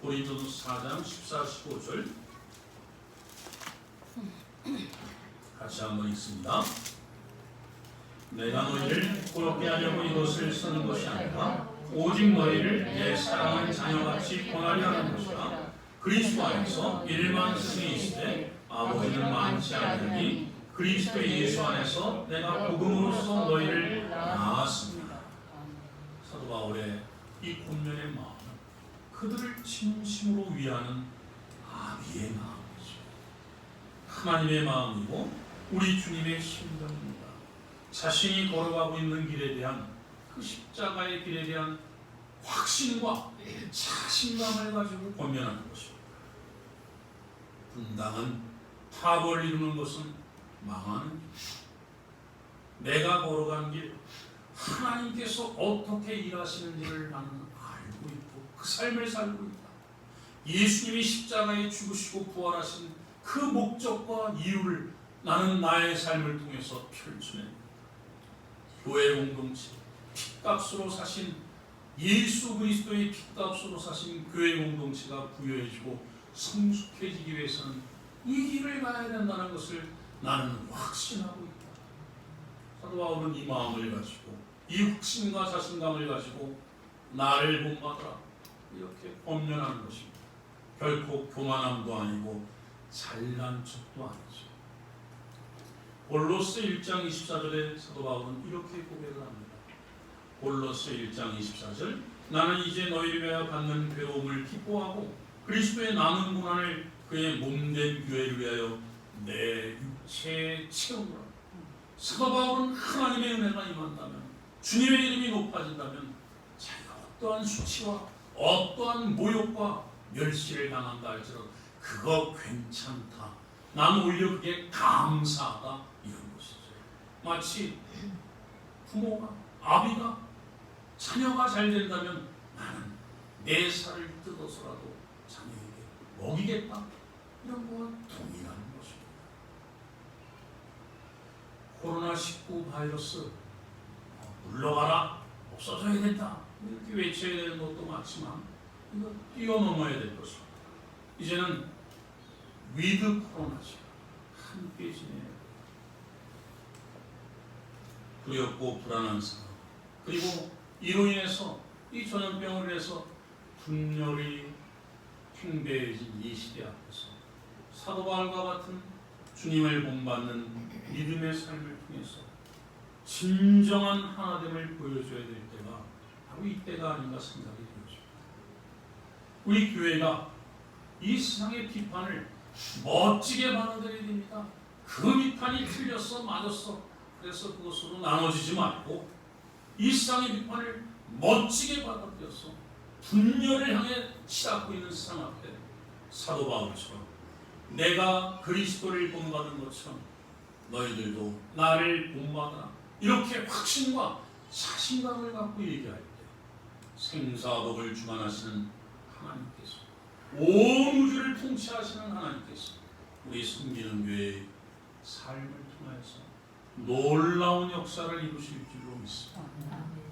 고린도전서 4장 14, 15절 같이 한번 읽습니다. 내가 너희를 부끄럽게 하려고 이것을 쓰는 것이 아니라 오직 너희를 내 사랑하는 자녀같이 권하려 하는 것이라. 그리스도 안에서 일만 스승이 있으되 아버지는 많지 않으니 그리스도 예수 안에서 내가 복음으로써 너희를 낳았습니다. 사도 바울의 이 권면의 마음은 그들을 진심으로 위하는 아비의 마음이죠. 하나님의 마음이고 우리 주님의 심정입니다. 자신이 걸어가고 있는 길에 대한 그 십자가의 길에 대한 확신과 자신감을 가지고 권면하는 것입니다. 분당은 파벌을 이루는 것은 망하는 길. 내가 걸어가는 길, 하나님께서 어떻게 일하시는지를 나는 알고 있고 그 삶을 살고 있다. 예수님이 십자가에 죽으시고 부활하신 그 목적과 이유를 나는 나의 삶을 통해서 펼쳐냅니다. 교회 공동체, 핏값으로 사신 예수 그리스도의 핏값으로 사신 교회 공동체가 부여해지고 성숙해지기 위해서는 이 길을 가야 된다는 것을 나는 확신하고 있다. 사도 바울은 이 마음을 가지고 이 확신과 자신감을 가지고 나를 본받으라 이렇게 권면하는 것입니다. 결코 교만함도 아니고 잘난 척도 아니죠. 골로새 1장 24절에 사도 바울은 이렇게 고백을 합니다. 골로새 1장 24절 나는 이제 너희를 위하여 받는 괴로움을 기뻐하고 그리스도의 남은 고난을 그의 몸된 교회를 위하여 내 육체에 채우노라. 사도 바울은 하나님의 은혜가 임한다면 주님의 이름이 높아진다면 자기가 어떠한 수치와 어떠한 모욕과 멸시를 당한다 할지라도 그거 괜찮다. 나는 오히려 그게 감사하다. 이런 것이죠. 마치 부모가 아비가 자녀가 잘 된다면 나는 내 살을 뜯어서라도 자녀에게 먹이겠다. 이런 거와 동일한 것입니다. 코로나19 바이러스 물러가라. 없어져야 된다. 이렇게 외쳐야 되는 것도 맞지만 이거 뛰어넘어야 될 것입니다. 이제는 위드 코로나죠. 함께 지내야 돼요. 두렵고 불안한 상황 그리고 이로 인해서 이 전염병으로 인해서 분열이 팽배해진 이 시대 앞에서 사도 바울과 같은 주님을 본받는 믿음의 삶을 통해서 진정한 하나됨을 보여줘야 될 때가 바로 이때가 아닌가 생각이 되어집니다. 우리 교회가 이 세상의 비판을 멋지게 받아들여야 됩니다. 그 비판이 틀렸어 맞았어 그래서 그것으로 나눠지지 말고 이 세상의 비판을 멋지게 받아들여서 분열을 향해 치닫고 있는 세상 앞에 사도 바울처럼 내가 그리스도를 본받은 것처럼 너희들도 나를 본받아 이렇게 확신과 자신감을 갖고 얘기할 때 생사복을 주관하시는 하나님께서 온 우주를 통치하시는 하나님께서 우리 섬기는 교회의 삶을 통해서 놀라운 역사를 이루실 줄로 믿습니다.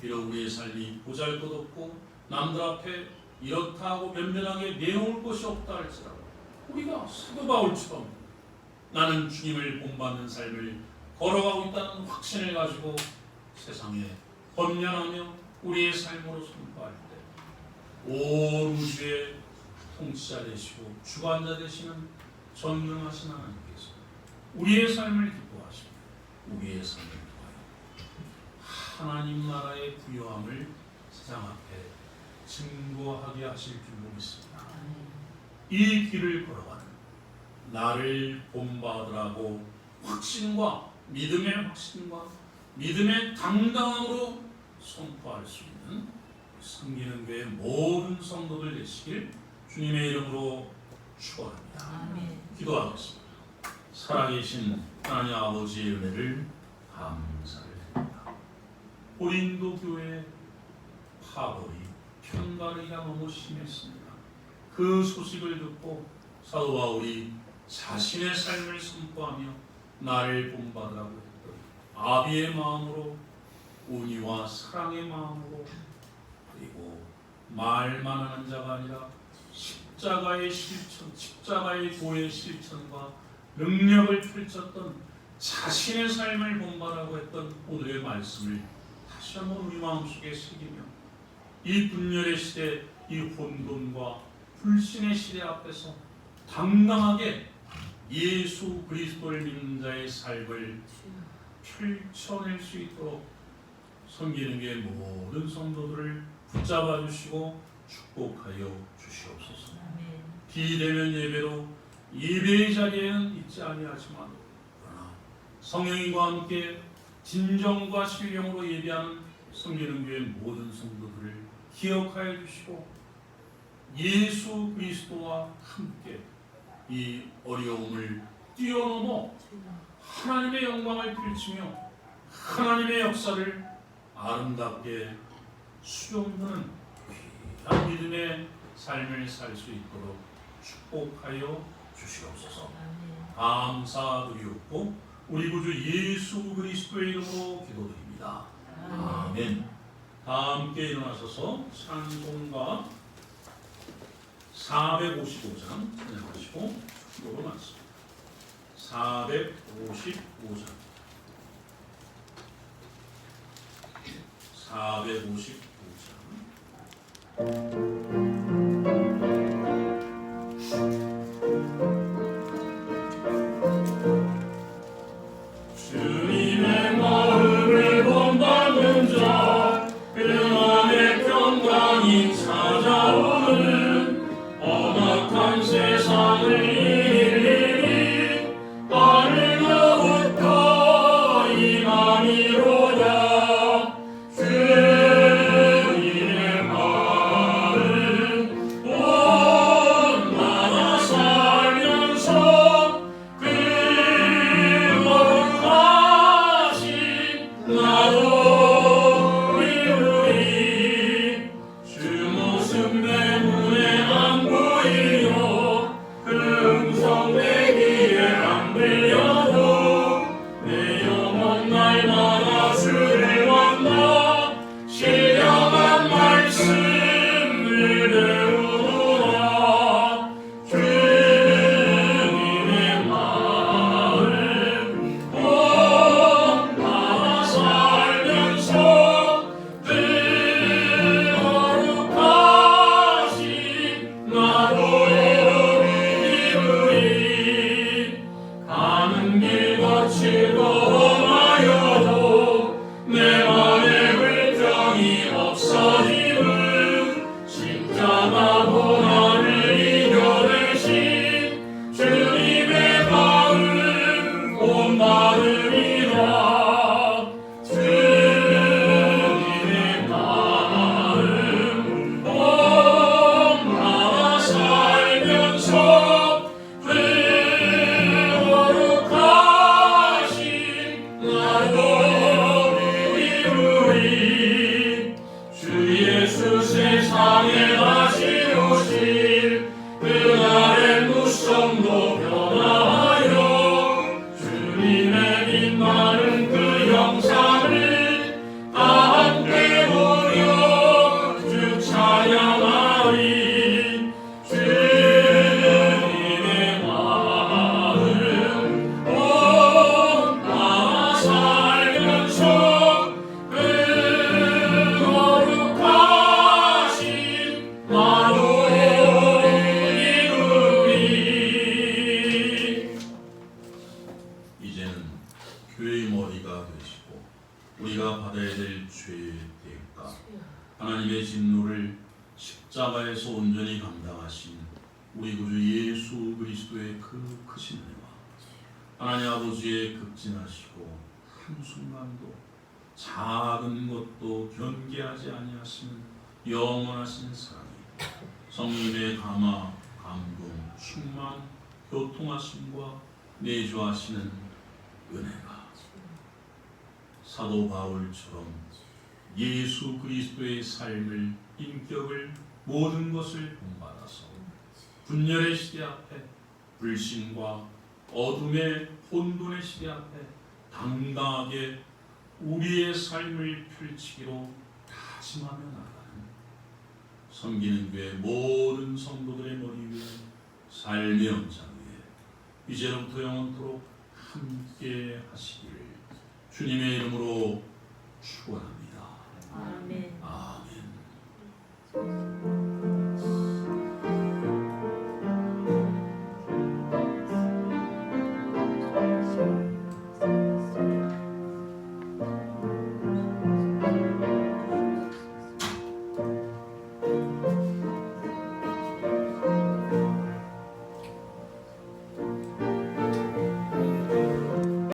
비록 우리의 삶이 보잘것없고 남들 앞에 이렇다 하고 변변하게 내놓을 것이 없다 할지라도 우리가 사도 바울처럼 나는 주님을 본받는 삶을 걸어가고 있다는 확신을 가지고 세상에 번면하며 우리의 삶으로 선포할 때 온 우주의 통치자 되시고 주관자 되시는 전능하신 하나님께서 우리의 삶을 기뻐하시고 우리의 삶을 통하여 하나님 나라의 부요함을 세상 앞에 증거하게 하실 줄로 믿습니다. 이 길을 걸어가는 나를 본받으라고 확신과 믿음의 확신과 믿음의 당당함으로 선포할 수 있는 섬기는 교회의 모든 성도들 되시길 주님의 이름으로 축원합니다. 아멘. 기도하겠습니다. 살아계신 하나님 아버지의 은혜를 감사를 드립니다. 고린도 교회 파벌이 편가르기가 너무 심했습니다. 그 소식을 듣고 사도 바울이 자신의 삶을 선포하며 나를 본받으라고 했던 아비의 마음으로 온유와 사랑의 마음으로 그리고 말만 하는 자가 아니라 십자가의 실천, 십자가의 도의 실천과 능력을 펼쳤던 자신의 삶을 본받으라고 했던 오늘의 말씀을 다시 한번 우리 마음속에 새기며 이 분열의 시대, 이 혼돈과 불신의 시대 앞에서 당당하게 예수 그리스도를 믿는 자의 삶을 펼쳐낼 수 있도록 섬기는 게 모든 성도들을 붙잡아 주시고 축복하여 주시옵소서. 비대면 예배로 예배의 자리에는 있지 아니하지만 그러나 성령님과 함께 진정과 신령으로 예배하는 섬기는 교회 모든 성도들을 기억하여 주시고 예수 그리스도와 함께 이 어려움을 뛰어넘어 하나님의 영광을 펼치며 하나님의 역사를 아름답게 수용하는 귀한 믿음의 삶을 살 수 있도록 축복하여 주시옵소서. 감사드리옵고 우리 구주 예수 그리스도의 이름으로 기도드립니다. 아멘. 다 함께 일어나셔서 찬송가 455장 찬양하시고 기도로 마칩니다. 455장 455장 환란이 찾아오는 험악한 세상을 일일이 하늘로부터 임하니로다. 주님의 마음 온마다 살면서 그 거룩하신 나도 이루리. 주 모습 내 눈에 안 보이려 음성 내 귀에 안 들려도 내 영혼 날마다 주를 만나 신령한 말씀을 배우노라. 주님의 마음 온마다 살면서 그 거룩하신 나도 이루리. 가는 길 거칠고 험하여도 내 맘에 불평이 없어짐은 십자가 고난을 이겨내신 주님의 마음 온마음이라. 주님의 마음 온마다 살면서 그 거룩하신 나도 이루리. 주 예수 세상에 다시 오실 그날의 무성도 변화하여 주님의 빛나는 그 형상을 다 함께 보려 주 찬양하리. 주님의 마음 온마다 살면서 그 거룩하신 나도 이루리. 이제는 교회의 머리가 되시고 우리가 받아야 될 죄의 대가, 하나님의 진노를 십자가에서 온전히 감당하신 우리 구주 예수 그리스도의 그 크신 은혜와 하나님 아버지의 극진하시고 한순간도 작은 것도 경계하지 아니하시는 영원하신 사랑이, 성령의 감화, 감동, 충만, 교통하심과 내주하시는 은혜가 사도 바울처럼 예수 그리스도의 삶을, 인격을, 모든 것을 본받아서 분열의 시대 앞에, 불신과 어둠의 혼돈의 시대 앞에 당당하게 우리의 삶을 펼치기로 다짐하며 나가는 섬기는 교회 모든 성도들의 머리 위에, 삶의 영장 위에 이제부터 영원토록 함께 하시기를 주님의 이름으로 축원합니다.